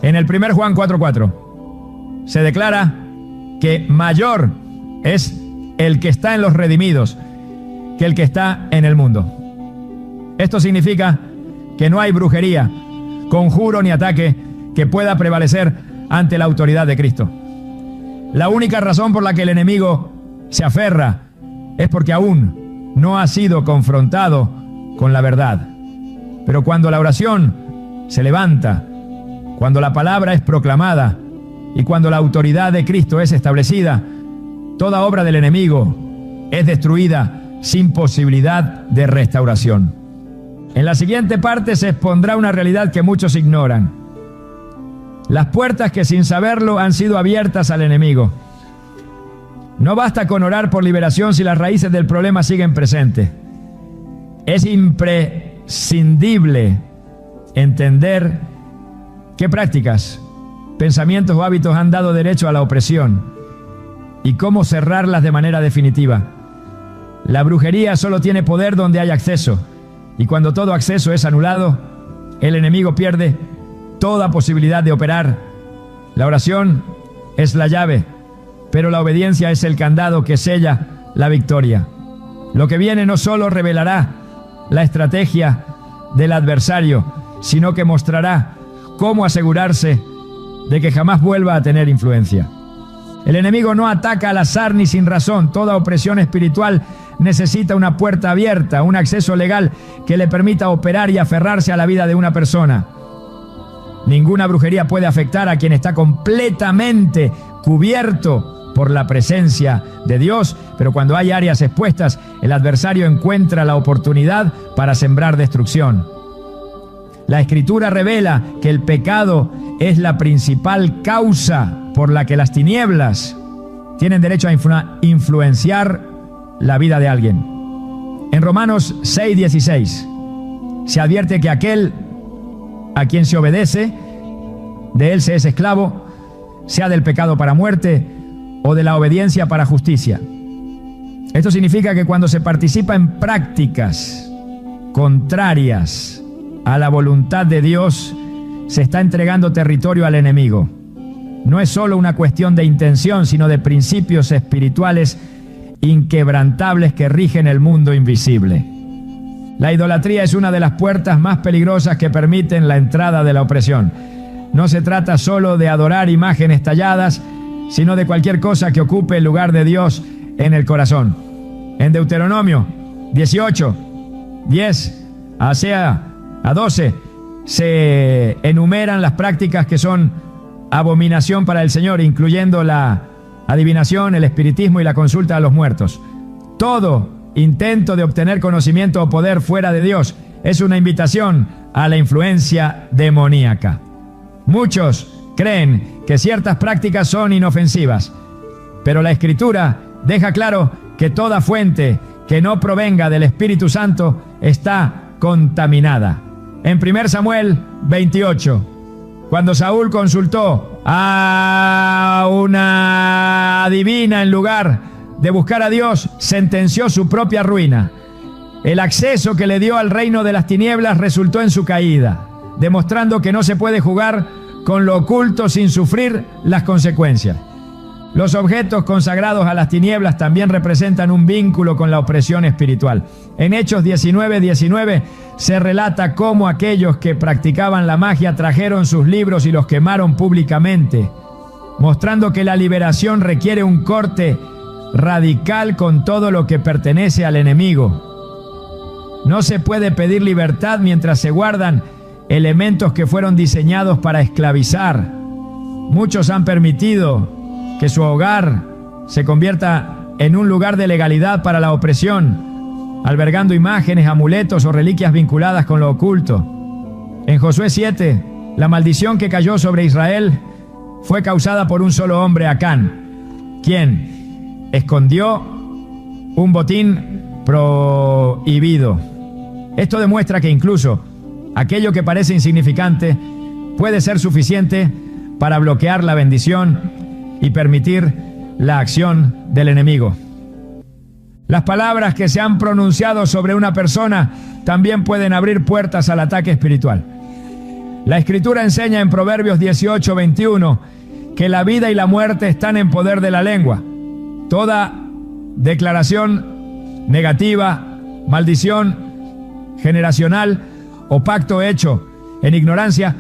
En el 1 Juan 4:4 se declara que mayor es el que está en los redimidos que el que está en el mundo. Esto significa que no hay brujería, conjuro ni ataque que pueda prevalecer ante la autoridad de Cristo. La única razón por la que el enemigo se aferra es porque aún no ha sido confrontado con la verdad. Pero cuando la oración se levanta, cuando la palabra es proclamada y cuando la autoridad de Cristo es establecida, toda obra del enemigo es destruida sin posibilidad de restauración. En la siguiente parte se expondrá una realidad que muchos ignoran. Las puertas que sin saberlo han sido abiertas al enemigo. No basta con orar por liberación si las raíces del problema siguen presentes. Es imprescindible entender qué prácticas, pensamientos o hábitos han dado derecho a la opresión y cómo cerrarlas de manera definitiva. La brujería solo tiene poder donde hay acceso, y cuando todo acceso es anulado, el enemigo pierde toda posibilidad de operar. La oración es la llave, pero la obediencia es el candado que sella la victoria. Lo que viene no solo revelará la estrategia del adversario, sino que mostrará cómo asegurarse de que jamás vuelva a tener influencia. El enemigo no ataca al azar ni sin razón. Toda opresión espiritual necesita una puerta abierta, un acceso legal que le permita operar y aferrarse a la vida de una persona. Ninguna brujería puede afectar a quien está completamente cubierto por la presencia de Dios, pero cuando hay áreas expuestas, el adversario encuentra la oportunidad para sembrar destrucción. La Escritura revela que el pecado es la principal causa por la que las tinieblas tienen derecho a influenciar la vida de alguien. En Romanos 6:16 se advierte que aquel a quien se obedece, de él se es esclavo, sea del pecado para muerte o de la obediencia para justicia. Esto significa que cuando se participa en prácticas contrarias a la voluntad de Dios, se está entregando territorio al enemigo. No es solo una cuestión de intención, sino de principios espirituales inquebrantables que rigen el mundo invisible. La idolatría es una de las puertas más peligrosas que permiten la entrada de la opresión. No se trata solo de adorar imágenes talladas, sino de cualquier cosa que ocupe el lugar de Dios en el corazón. En Deuteronomio 18, 10 a 12, se enumeran las prácticas que son abominación para el Señor, incluyendo la adivinación, el espiritismo y la consulta a los muertos. Todo intento de obtener conocimiento o poder fuera de Dios es una invitación a la influencia demoníaca. Muchos creen que ciertas prácticas son inofensivas, pero la Escritura deja claro que toda fuente que no provenga del Espíritu Santo está contaminada. En 1 Samuel 28, cuando Saúl consultó a una adivina en lugar de buscar a Dios, sentenció su propia ruina. El acceso que le dio al reino de las tinieblas resultó en su caída, demostrando que no se puede jugar con lo oculto sin sufrir las consecuencias. Los objetos consagrados a las tinieblas también representan un vínculo con la opresión espiritual. En Hechos 19:19 se relata cómo aquellos que practicaban la magia trajeron sus libros y los quemaron públicamente, mostrando que la liberación requiere un corte radical con todo lo que pertenece al enemigo. No se puede pedir libertad mientras se guardan elementos que fueron diseñados para esclavizar. Muchos han permitido que su hogar se convierta en un lugar de legalidad para la opresión, albergando imágenes, amuletos o reliquias vinculadas con lo oculto. En Josué 7, la maldición que cayó sobre Israel fue causada por un solo hombre, Acán, quien escondió un botín prohibido. Esto demuestra que incluso aquello que parece insignificante puede ser suficiente para bloquear la bendición y permitir la acción del enemigo. Las palabras que se han pronunciado sobre una persona también pueden abrir puertas al ataque espiritual. La Escritura enseña en Proverbios 18:21 que la vida y la muerte están en poder de la lengua. Toda declaración negativa, maldición generacional o pacto hecho en ignorancia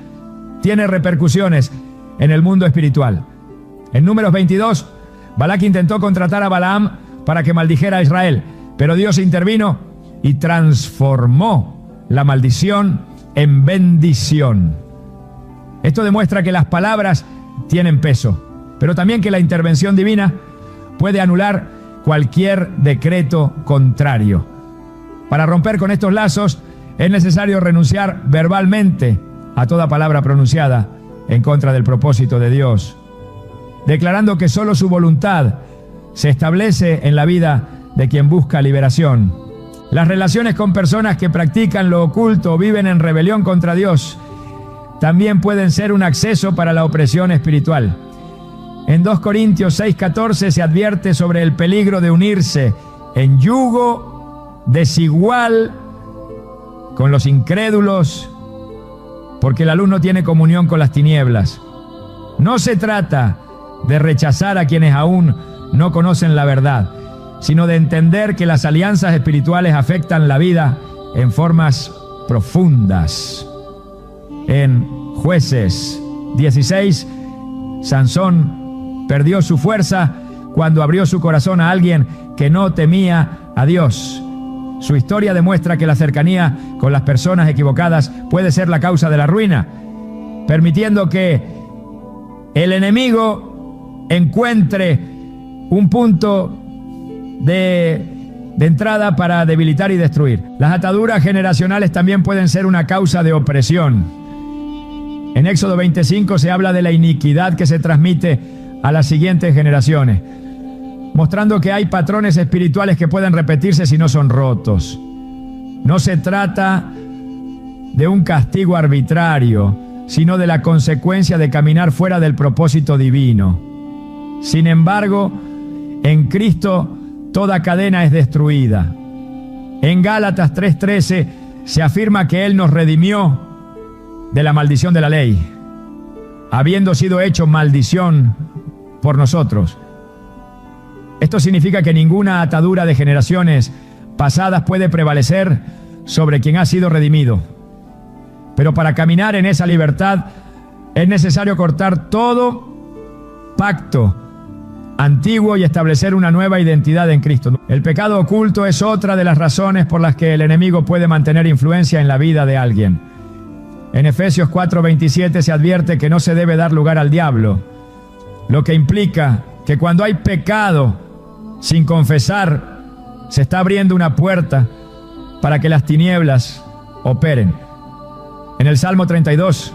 tiene repercusiones en el mundo espiritual. En Números 22, Balac intentó contratar a Balaam para que maldijera a Israel, pero Dios intervino y transformó la maldición en bendición. Esto demuestra que las palabras tienen peso, pero también que la intervención divina puede anular cualquier decreto contrario. Para romper con estos lazos es necesario renunciar verbalmente a toda palabra pronunciada en contra del propósito de Dios, declarando que solo su voluntad se establece en la vida de quien busca liberación. Las relaciones con personas que practican lo oculto o viven en rebelión contra Dios también pueden ser un acceso para la opresión espiritual. En 2 Corintios 6:14 se advierte sobre el peligro de unirse en yugo desigual con los incrédulos, porque la luz no tiene comunión con las tinieblas. No se trata de rechazar a quienes aún no conocen la verdad, sino de entender que las alianzas espirituales afectan la vida en formas profundas. En Jueces 16, Sansón perdió su fuerza cuando abrió su corazón a alguien que no temía a Dios. Su historia demuestra que la cercanía con las personas equivocadas puede ser la causa de la ruina, permitiendo que el enemigo encuentre un punto de entrada para debilitar y destruir. Las ataduras generacionales también pueden ser una causa de opresión. En Éxodo 25 se habla de la iniquidad que se transmite a las siguientes generaciones, mostrando que hay patrones espirituales que pueden repetirse si no son rotos. No se trata de un castigo arbitrario, sino de la consecuencia de caminar fuera del propósito divino. Sin embargo, en Cristo toda cadena es destruida. En Gálatas 3:13 se afirma que Él nos redimió de la maldición de la ley, habiendo sido hecho maldición por nosotros. Esto significa que ninguna atadura de generaciones pasadas puede prevalecer sobre quien ha sido redimido. Pero para caminar en esa libertad es necesario cortar todo pacto antiguo y establecer una nueva identidad en Cristo. El pecado oculto es otra de las razones por las que el enemigo puede mantener influencia en la vida de alguien. En Efesios 4:27 se advierte que no se debe dar lugar al diablo, lo que implica que cuando hay pecado sin confesar, se está abriendo una puerta para que las tinieblas operen. En el Salmo 32,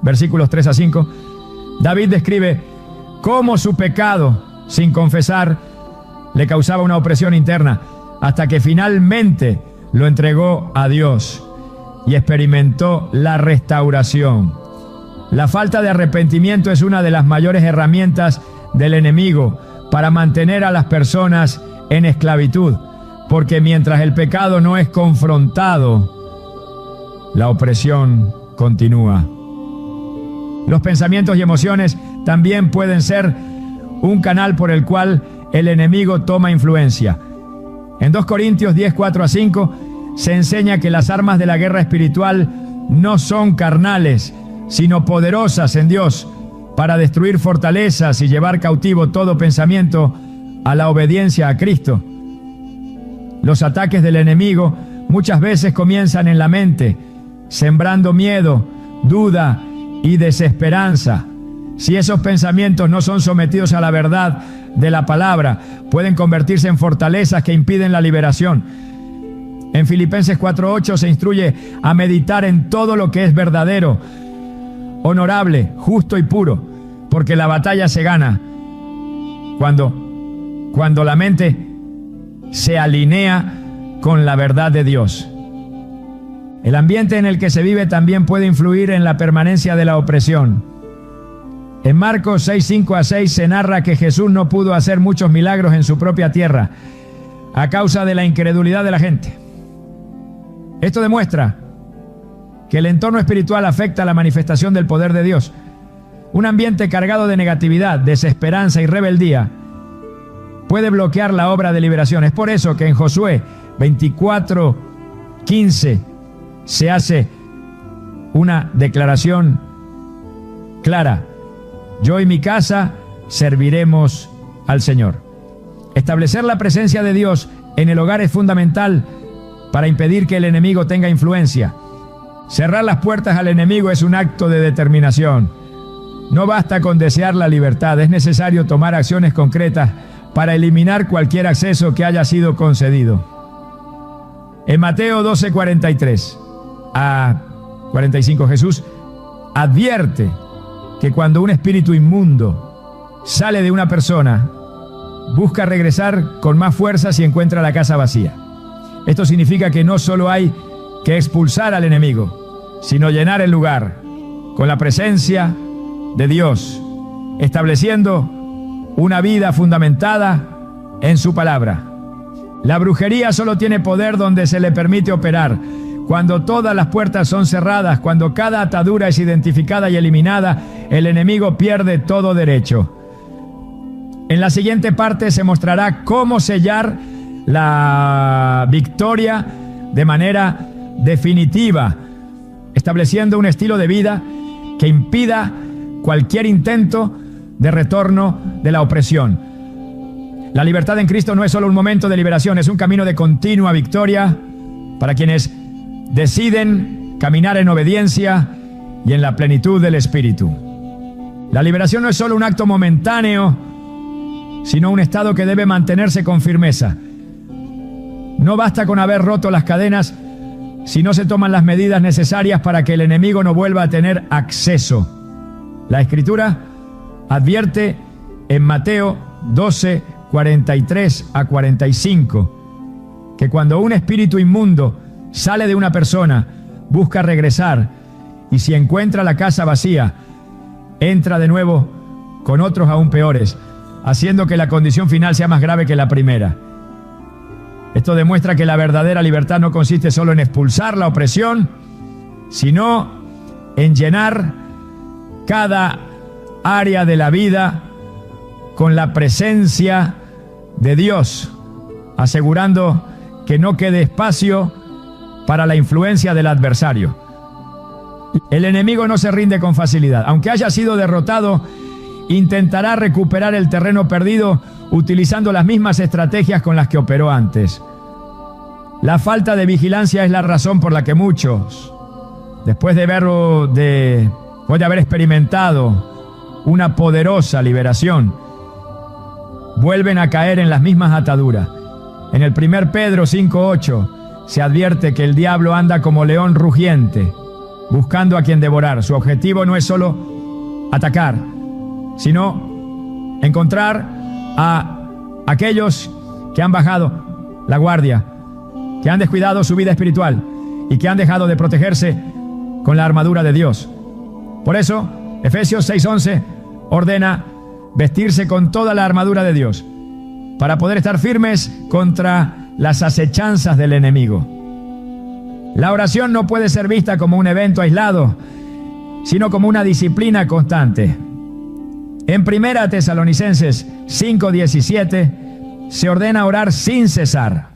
versículos 3 a 5, David describe cómo su pecado, sin confesar, le causaba una opresión interna, hasta que finalmente lo entregó a Dios y experimentó la restauración. La falta de arrepentimiento es una de las mayores herramientas del enemigo para mantener a las personas en esclavitud, porque mientras el pecado no es confrontado, la opresión continúa. Los pensamientos y emociones también pueden ser un canal por el cual el enemigo toma influencia. En 2 Corintios 10, 4 a 5 se enseña que las armas de la guerra espiritual no son carnales, sino poderosas en Dios para destruir fortalezas y llevar cautivo todo pensamiento a la obediencia a Cristo. Los ataques del enemigo muchas veces comienzan en la mente, sembrando miedo, duda y desesperanza. Si esos pensamientos no son sometidos a la verdad de la palabra, pueden convertirse en fortalezas que impiden la liberación. En Filipenses 4:8 se instruye a meditar en todo lo que es verdadero, honorable, justo y puro, porque la batalla se gana cuando la mente se alinea con la verdad de Dios. El ambiente en el que se vive también puede influir en la permanencia de la opresión. En Marcos 6, 5 a 6 se narra que Jesús no pudo hacer muchos milagros en su propia tierra a causa de la incredulidad de la gente. Esto demuestra que el entorno espiritual afecta la manifestación del poder de Dios. Un ambiente cargado de negatividad, desesperanza y rebeldía puede bloquear la obra de liberación. Es por eso que en Josué 24:15 se hace una declaración clara: yo y mi casa serviremos al Señor. Establecer la presencia de Dios en el hogar es fundamental para impedir que el enemigo tenga influencia. Cerrar las puertas al enemigo es un acto de determinación. No basta con desear la libertad, es necesario tomar acciones concretas para eliminar cualquier acceso que haya sido concedido. En Mateo 12:43 a 45 Jesús advierte que cuando un espíritu inmundo sale de una persona, busca regresar con más fuerza si encuentra la casa vacía. Esto significa que no solo hay que expulsar al enemigo, sino llenar el lugar con la presencia de Dios, estableciendo una vida fundamentada en su palabra. La brujería solo tiene poder donde se le permite operar. Cuando todas las puertas son cerradas, cuando cada atadura es identificada y eliminada, el enemigo pierde todo derecho. En la siguiente parte se mostrará cómo sellar la victoria de manera definitiva, estableciendo un estilo de vida que impida cualquier intento de retorno de la opresión. La libertad en Cristo no es solo un momento de liberación, es un camino de continua victoria para quienes deciden caminar en obediencia y en la plenitud del Espíritu. La liberación no es solo un acto momentáneo, sino un estado que debe mantenerse con firmeza. No basta con haber roto las cadenas si no se toman las medidas necesarias para que el enemigo no vuelva a tener acceso. La Escritura advierte en Mateo 12, 43 a 45, que cuando un espíritu inmundo sale de una persona, busca regresar, y si encuentra la casa vacía, entra de nuevo con otros aún peores, haciendo que la condición final sea más grave que la primera. Esto demuestra que la verdadera libertad no consiste solo en expulsar la opresión, sino en llenar cada área de la vida con la presencia de Dios, asegurando que no quede espacio para la influencia del adversario. El enemigo no se rinde con facilidad. Aunque haya sido derrotado, intentará recuperar el terreno perdido utilizando las mismas estrategias con las que operó antes. La falta de vigilancia es la razón por la que muchos, después de haber experimentado una poderosa liberación, vuelven a caer en las mismas ataduras. En el 1 Pedro 5:8 se advierte que el diablo anda como león rugiente, buscando a quien devorar. Su objetivo no es solo atacar, sino encontrar a aquellos que han bajado la guardia, que han descuidado su vida espiritual y que han dejado de protegerse con la armadura de Dios. Por eso, Efesios 6:11 ordena vestirse con toda la armadura de Dios para poder estar firmes contra las acechanzas del enemigo. La oración no puede ser vista como un evento aislado, sino como una disciplina constante. En 1 Tesalonicenses 5:17 se ordena orar sin cesar,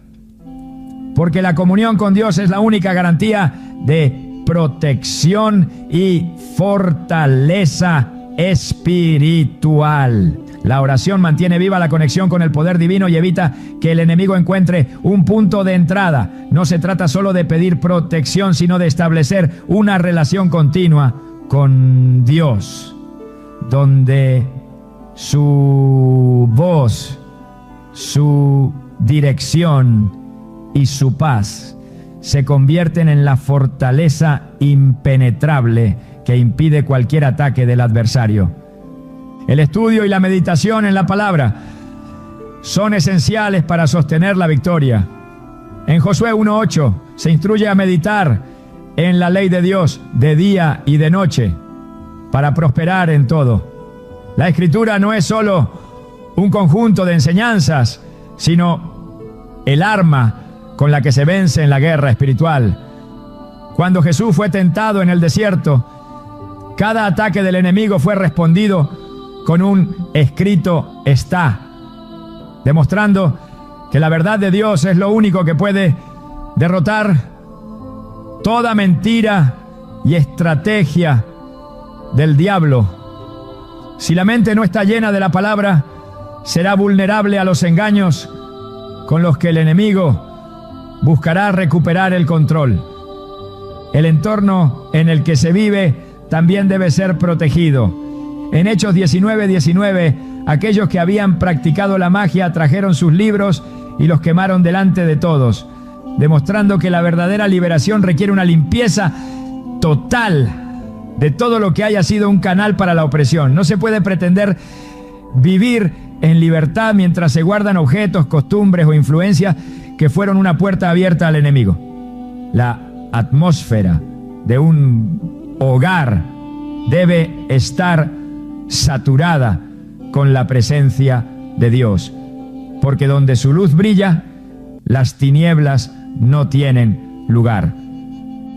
porque la comunión con Dios es la única garantía de protección y fortaleza espiritual. La oración mantiene viva la conexión con el poder divino y evita que el enemigo encuentre un punto de entrada. No se trata solo de pedir protección, sino de establecer una relación continua con Dios, donde su voz, su dirección y su paz se convierten en la fortaleza impenetrable que impide cualquier ataque del adversario. El estudio y la meditación en la palabra son esenciales para sostener la victoria. En Josué 1:8 se instruye a meditar en la ley de Dios de día y de noche para prosperar en todo. La Escritura no es solo un conjunto de enseñanzas, sino el arma con la que se vence en la guerra espiritual. Cuando Jesús fue tentado en el desierto, cada ataque del enemigo fue respondido con un escrito está, demostrando que la verdad de Dios es lo único que puede derrotar toda mentira y estrategia del diablo. Si la mente no está llena de la palabra, será vulnerable a los engaños con los que el enemigo buscará recuperar el control. El entorno en el que se vive también debe ser protegido. En Hechos 19:19, aquellos que habían practicado la magia trajeron sus libros y los quemaron delante de todos, demostrando que la verdadera liberación requiere una limpieza total de todo lo que haya sido un canal para la opresión. No se puede pretender vivir en libertad mientras se guardan objetos, costumbres o influencias que fueron una puerta abierta al enemigo. La atmósfera de un hogar debe estar saturada con la presencia de Dios, porque donde su luz brilla, las tinieblas no tienen lugar.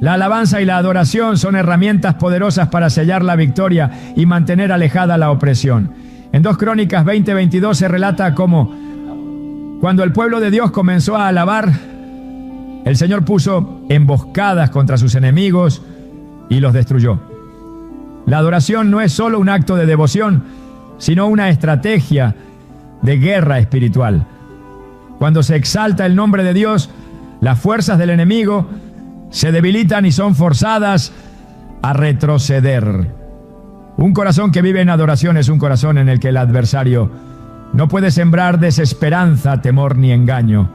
La alabanza y la adoración son herramientas poderosas para sellar la victoria y mantener alejada la opresión. En 2 Crónicas 20:22 se relata cómo, cuando el pueblo de Dios comenzó a alabar, el Señor puso emboscadas contra sus enemigos y los destruyó. La adoración no es solo un acto de devoción, sino una estrategia de guerra espiritual. Cuando se exalta el nombre de Dios, las fuerzas del enemigo se debilitan y son forzadas a retroceder. Un corazón que vive en adoración es un corazón en el que el adversario No puede sembrar desesperanza, temor ni engaño.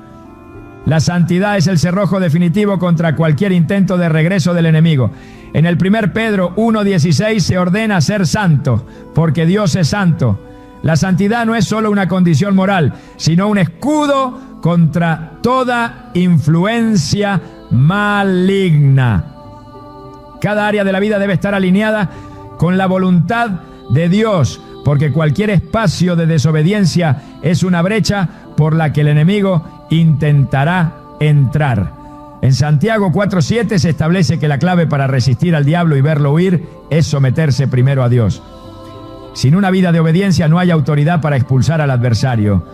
La santidad es el cerrojo definitivo contra cualquier intento de regreso del enemigo. En el 1 Pedro 1:16 se ordena ser santo, porque Dios es santo. La santidad no es solo una condición moral, sino un escudo contra toda influencia maligna. Cada área de la vida debe estar alineada con la voluntad de Dios, porque cualquier espacio de desobediencia es una brecha por la que el enemigo intentará entrar. En Santiago 4:7 se establece que la clave para resistir al diablo y verlo huir es someterse primero a Dios. Sin una vida de obediencia no hay autoridad para expulsar al adversario.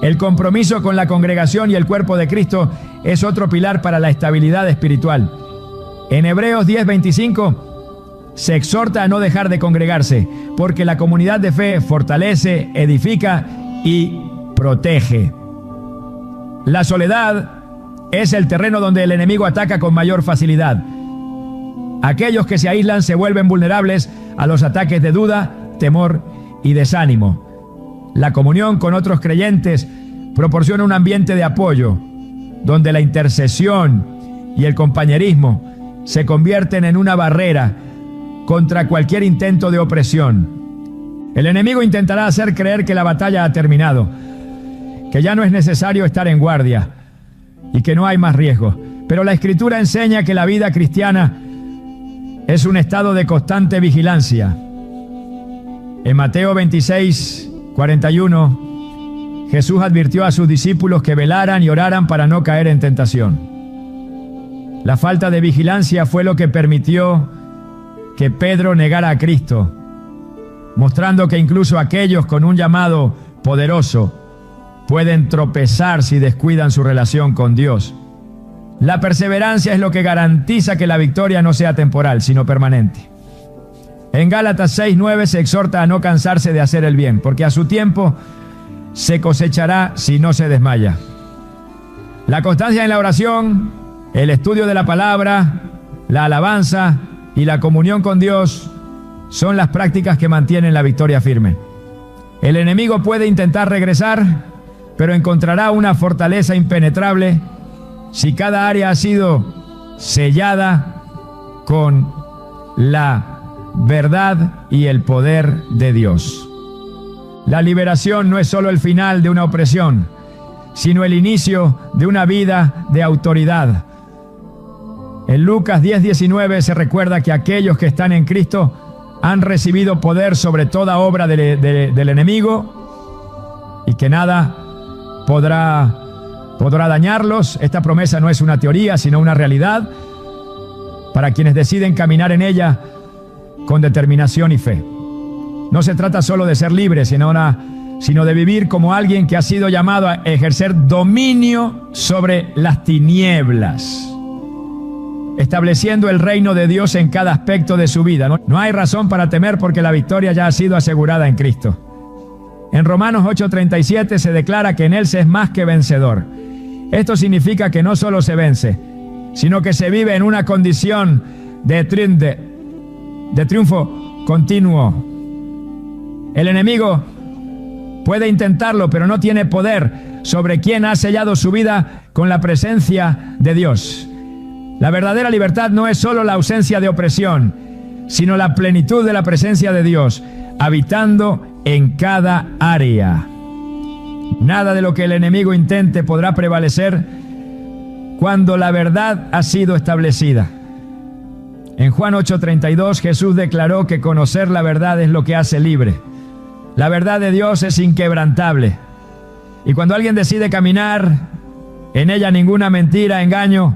El compromiso con la congregación y el cuerpo de Cristo es otro pilar para la estabilidad espiritual. En Hebreos 10:25 se exhorta a no dejar de congregarse, porque la comunidad de fe fortalece, edifica y protege. La soledad es el terreno donde el enemigo ataca con mayor facilidad. Aquellos que se aíslan se vuelven vulnerables a los ataques de duda, temor y desánimo. La comunión con otros creyentes proporciona un ambiente de apoyo, donde la intercesión y el compañerismo se convierten en una barrera contra cualquier intento de opresión. El enemigo intentará hacer creer que la batalla ha terminado, que ya no es necesario estar en guardia y que no hay más riesgo. Pero la Escritura enseña que la vida cristiana es un estado de constante vigilancia. En Mateo 26:41, Jesús advirtió a sus discípulos que velaran y oraran para no caer en tentación. La falta de vigilancia fue lo que permitió que Pedro negara a Cristo, mostrando que incluso aquellos con un llamado poderoso pueden tropezar si descuidan su relación con Dios. La perseverancia es lo que garantiza que la victoria no sea temporal, sino permanente. En Gálatas 6:9 se exhorta a no cansarse de hacer el bien, porque a su tiempo se cosechará si no se desmaya. La constancia en la oración, el estudio de la palabra, la alabanza y la comunión con Dios son las prácticas que mantienen la victoria firme. El enemigo puede intentar regresar, pero encontrará una fortaleza impenetrable si cada área ha sido sellada con la verdad y el poder de Dios. La liberación no es solo el final de una opresión, sino el inicio de una vida de autoridad. En Lucas 10:19 se recuerda que aquellos que están en Cristo han recibido poder sobre toda obra del enemigo y que nada podrá dañarlos. Esta promesa no es una teoría, sino una realidad para quienes deciden caminar en ella con determinación y fe. No se trata solo de ser libre, sino de vivir como alguien que ha sido llamado a ejercer dominio sobre las tinieblas, estableciendo el reino de Dios en cada aspecto de su vida. No hay razón para temer porque la victoria ya ha sido asegurada en Cristo. En Romanos 8:37 se declara que en Él se es más que vencedor. Esto significa que no solo se vence, sino que se vive en una condición de triunfo continuo. El enemigo puede intentarlo, pero no tiene poder sobre quien ha sellado su vida con la presencia de Dios. La verdadera libertad no es solo la ausencia de opresión, sino la plenitud de la presencia de Dios, habitando en cada área. Nada de lo que el enemigo intente podrá prevalecer cuando la verdad ha sido establecida. En Juan 8:32 Jesús declaró que conocer la verdad es lo que hace libre. La verdad de Dios es inquebrantable. Y cuando alguien decide caminar en ella, ninguna mentira, engaño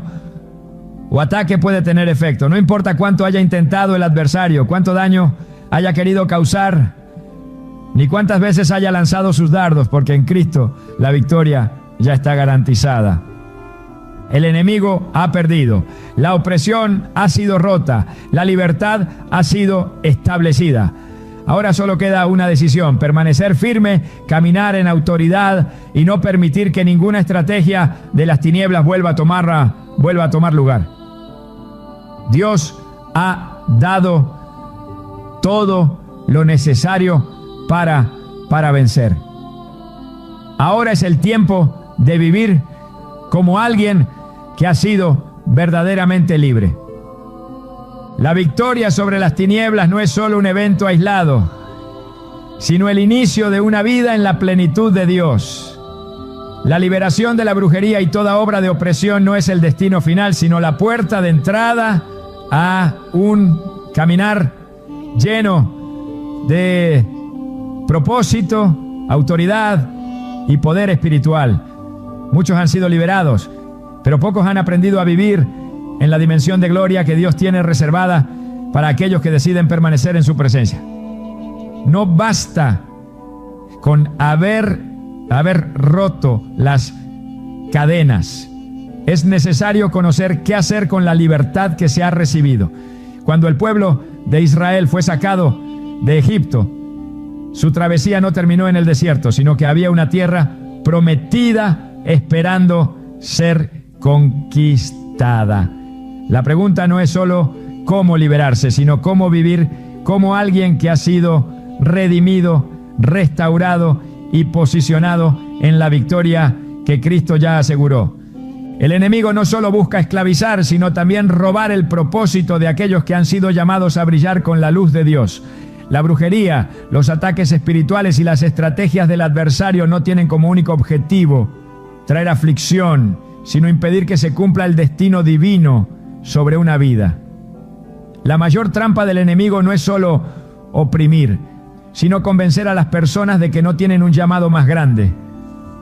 o ataque puede tener efecto. No importa cuánto haya intentado el adversario, cuánto daño haya querido causar, ni cuántas veces haya lanzado sus dardos, porque en Cristo la victoria ya está garantizada. El enemigo ha perdido, la opresión ha sido rota, la libertad ha sido establecida. Ahora solo queda una decisión: permanecer firme, caminar en autoridad y no permitir que ninguna estrategia de las tinieblas vuelva a tomar lugar. Dios ha dado todo lo necesario para vencer. Ahora es el tiempo de vivir como alguien que ha sido verdaderamente libre. La victoria sobre las tinieblas no es solo un evento aislado, sino el inicio de una vida en la plenitud de Dios. La liberación de la brujería y toda obra de opresión no es el destino final, sino la puerta de entrada a un caminar lleno de propósito, autoridad y poder espiritual. Muchos han sido liberados, pero pocos han aprendido a vivir en la dimensión de gloria que Dios tiene reservada para aquellos que deciden permanecer en su presencia. No basta con haber roto las cadenas. Es necesario conocer qué hacer con la libertad que se ha recibido. Cuando el pueblo de Israel fue sacado de Egipto, su travesía no terminó en el desierto, sino que había una tierra prometida esperando ser conquistada. La pregunta no es solo cómo liberarse, sino cómo vivir como alguien que ha sido redimido, restaurado y posicionado en la victoria que Cristo ya aseguró. El enemigo no solo busca esclavizar, sino también robar el propósito de aquellos que han sido llamados a brillar con la luz de Dios. La brujería, los ataques espirituales y las estrategias del adversario no tienen como único objetivo traer aflicción, sino impedir que se cumpla el destino divino sobre una vida. La mayor trampa del enemigo no es solo oprimir, sino convencer a las personas de que no tienen un llamado más grande.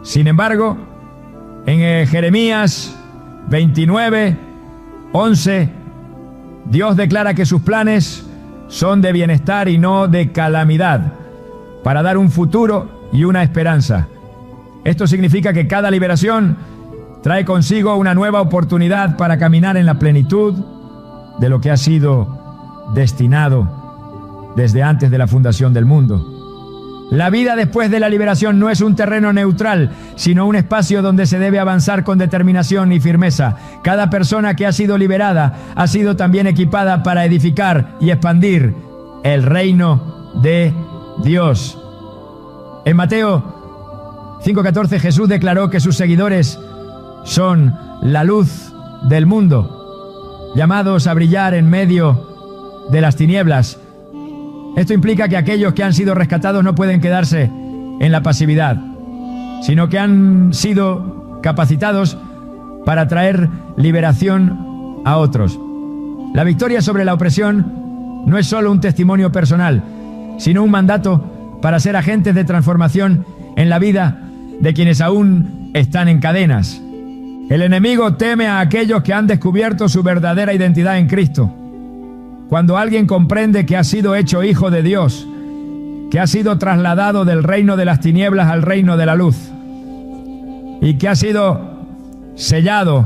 Sin embargo, en Jeremías 29:11, Dios declara que sus planes son de bienestar y no de calamidad, para dar un futuro y una esperanza. Esto significa que cada liberación trae consigo una nueva oportunidad para caminar en la plenitud de lo que ha sido destinado desde antes de la fundación del mundo. La vida después de la liberación no es un terreno neutral, sino un espacio donde se debe avanzar con determinación y firmeza. Cada persona que ha sido liberada ha sido también equipada para edificar y expandir el reino de Dios. En Mateo 5:14, Jesús declaró que sus seguidores son la luz del mundo, llamados a brillar en medio de las tinieblas. Esto implica que aquellos que han sido rescatados no pueden quedarse en la pasividad, sino que han sido capacitados para traer liberación a otros. La victoria sobre la opresión no es solo un testimonio personal, sino un mandato para ser agentes de transformación en la vida de quienes aún están en cadenas. El enemigo teme a aquellos que han descubierto su verdadera identidad en Cristo. Cuando alguien comprende que ha sido hecho hijo de Dios, que ha sido trasladado del reino de las tinieblas al reino de la luz y que ha sido sellado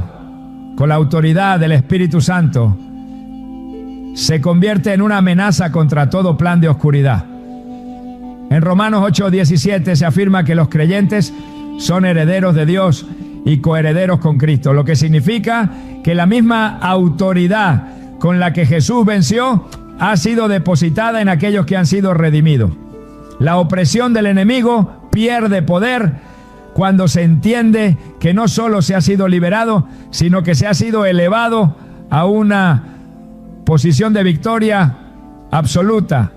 con la autoridad del Espíritu Santo, se convierte en una amenaza contra todo plan de oscuridad. En Romanos 8:17 se afirma que los creyentes son herederos de Dios y coherederos con Cristo, lo que significa que la misma autoridad con la que Jesús venció ha sido depositada en aquellos que han sido redimidos. La opresión del enemigo pierde poder cuando se entiende que no solo se ha sido liberado, sino que se ha sido elevado a una posición de victoria absoluta.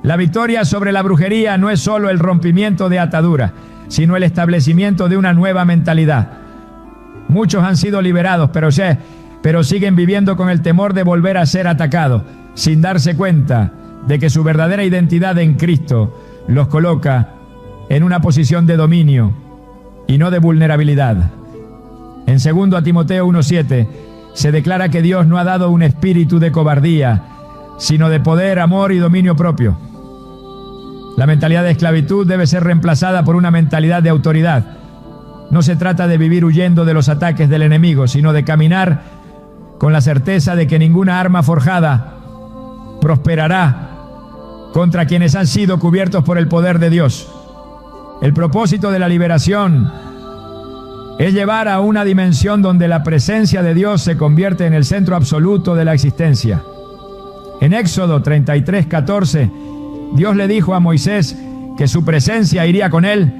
La victoria sobre la brujería no es solo el rompimiento de ataduras, sino el establecimiento de una nueva mentalidad. Muchos han sido liberados, pero siguen viviendo con el temor de volver a ser atacados, sin darse cuenta de que su verdadera identidad en Cristo los coloca en una posición de dominio y no de vulnerabilidad. En 2 Timoteo 1:7 se declara que Dios no ha dado un espíritu de cobardía, sino de poder, amor y dominio propio. La mentalidad de esclavitud debe ser reemplazada por una mentalidad de autoridad. No se trata de vivir huyendo de los ataques del enemigo, sino de caminar con la certeza de que ninguna arma forjada prosperará contra quienes han sido cubiertos por el poder de Dios. El propósito de la liberación es llevar a una dimensión donde la presencia de Dios se convierte en el centro absoluto de la existencia. En Éxodo 33:14, Dios le dijo a Moisés que su presencia iría con él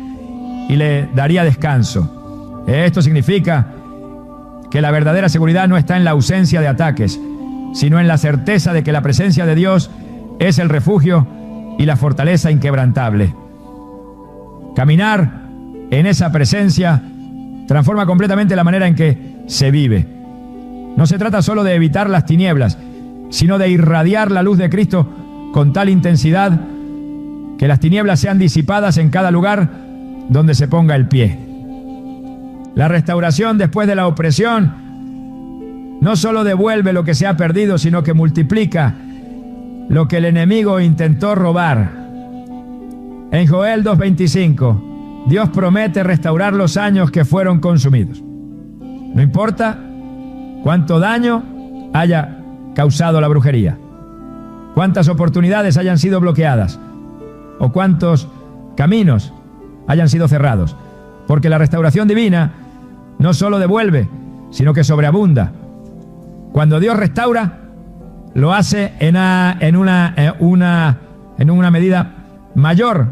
y le daría descanso. Esto significa que la verdadera seguridad no está en la ausencia de ataques, sino en la certeza de que la presencia de Dios es el refugio y la fortaleza inquebrantable. Caminar en esa presencia transforma completamente la manera en que se vive. No se trata solo de evitar las tinieblas, sino de irradiar la luz de Cristo con tal intensidad que las tinieblas sean disipadas en cada lugar donde se ponga el pie. La restauración después de la opresión no solo devuelve lo que se ha perdido, sino que multiplica lo que el enemigo intentó robar. En Joel 2:25, Dios promete restaurar los años que fueron consumidos. No importa cuánto daño haya causado la brujería, cuántas oportunidades hayan sido bloqueadas o cuántos caminos hayan sido cerrados, porque la restauración divina no solo devuelve, sino que sobreabunda. Cuando Dios restaura, lo hace en una medida mayor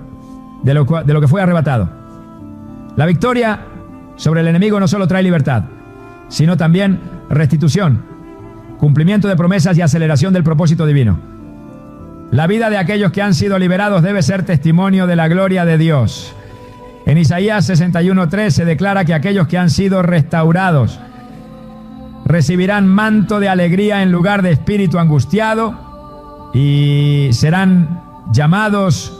de lo que fue arrebatado. La victoria sobre el enemigo no solo trae libertad, sino también restitución, cumplimiento de promesas y aceleración del propósito divino. La vida de aquellos que han sido liberados debe ser testimonio de la gloria de Dios. En Isaías 61:3 se declara que aquellos que han sido restaurados recibirán manto de alegría en lugar de espíritu angustiado y serán llamados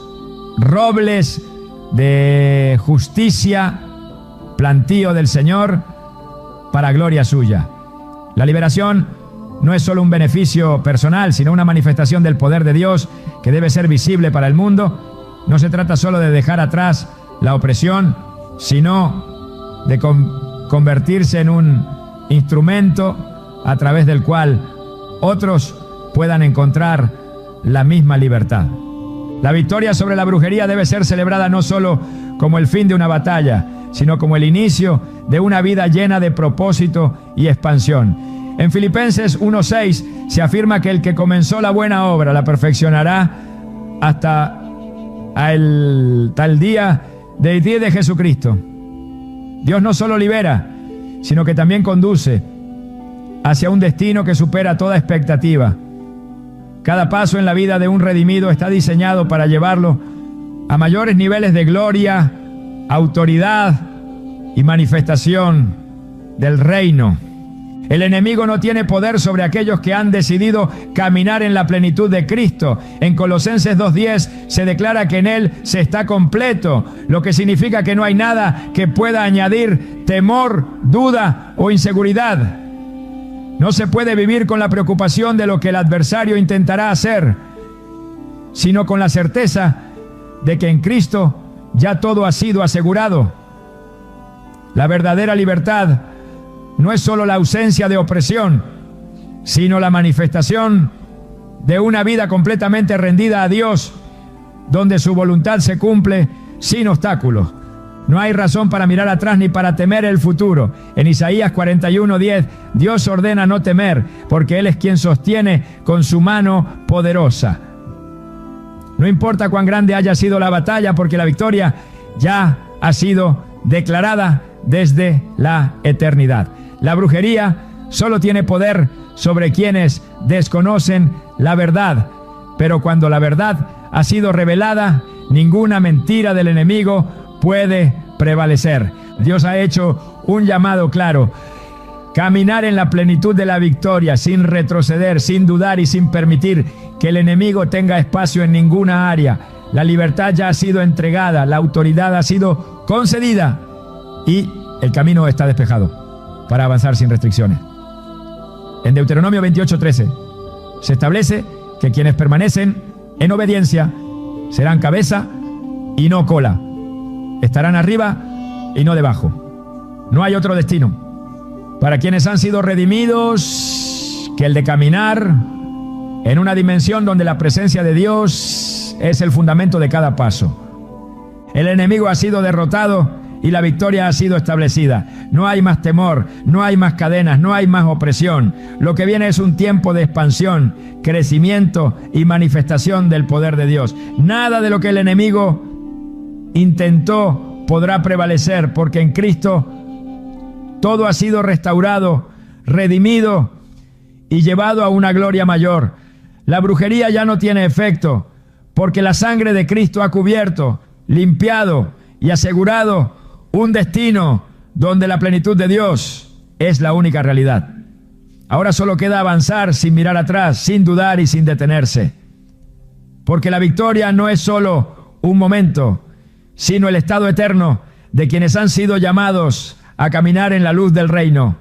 robles de justicia, plantío del Señor para gloria suya. La liberación no es solo un beneficio personal, sino una manifestación del poder de Dios que debe ser visible para el mundo. No se trata solo de dejar atrás la opresión, sino de convertirse en un instrumento a través del cual otros puedan encontrar la misma libertad. La victoria sobre la brujería debe ser celebrada no solo como el fin de una batalla, sino como el inicio de una vida llena de propósito y expansión. En Filipenses 1:6 se afirma que el que comenzó la buena obra la perfeccionará hasta el tal día de Jesucristo. Dios no solo libera, sino que también conduce hacia un destino que supera toda expectativa. Cada paso en la vida de un redimido está diseñado para llevarlo a mayores niveles de gloria, autoridad y manifestación del reino. El enemigo no tiene poder sobre aquellos que han decidido caminar en la plenitud de Cristo. En Colosenses 2:10 se declara que en Él se está completo, lo que significa que no hay nada que pueda añadir temor, duda o inseguridad. No se puede vivir con la preocupación de lo que el adversario intentará hacer, sino con la certeza de que en Cristo ya todo ha sido asegurado. La verdadera libertad no es solo la ausencia de opresión, sino la manifestación de una vida completamente rendida a Dios, donde su voluntad se cumple sin obstáculos. No hay razón para mirar atrás ni para temer el futuro. En Isaías 41:10, Dios ordena no temer, porque Él es quien sostiene con su mano poderosa. No importa cuán grande haya sido la batalla, porque la victoria ya ha sido declarada desde la eternidad. La brujería solo tiene poder sobre quienes desconocen la verdad, pero cuando la verdad ha sido revelada, ninguna mentira del enemigo puede prevalecer. Dios ha hecho un llamado claro: caminar en la plenitud de la victoria, sin retroceder, sin dudar y sin permitir que el enemigo tenga espacio en ninguna área. La libertad ya ha sido entregada, la autoridad ha sido concedida y el camino está despejado para avanzar sin restricciones. En Deuteronomio 28:13 se establece que quienes permanecen en obediencia serán cabeza y no cola, estarán arriba y no debajo. No hay otro destino para quienes han sido redimidos que el de caminar en una dimensión donde la presencia de Dios es el fundamento de cada paso. El enemigo ha sido derrotado y la victoria ha sido establecida. No hay más temor, no hay más cadenas, no hay más opresión. Lo que viene es un tiempo de expansión, crecimiento y manifestación del poder de Dios. Nada de lo que el enemigo intentó podrá prevalecer, porque en Cristo todo ha sido restaurado, redimido y llevado a una gloria mayor. La brujería ya no tiene efecto, porque la sangre de Cristo ha cubierto, limpiado y asegurado un destino donde la plenitud de Dios es la única realidad. Ahora solo queda avanzar sin mirar atrás, sin dudar y sin detenerse. Porque la victoria no es solo un momento, sino el estado eterno de quienes han sido llamados a caminar en la luz del reino.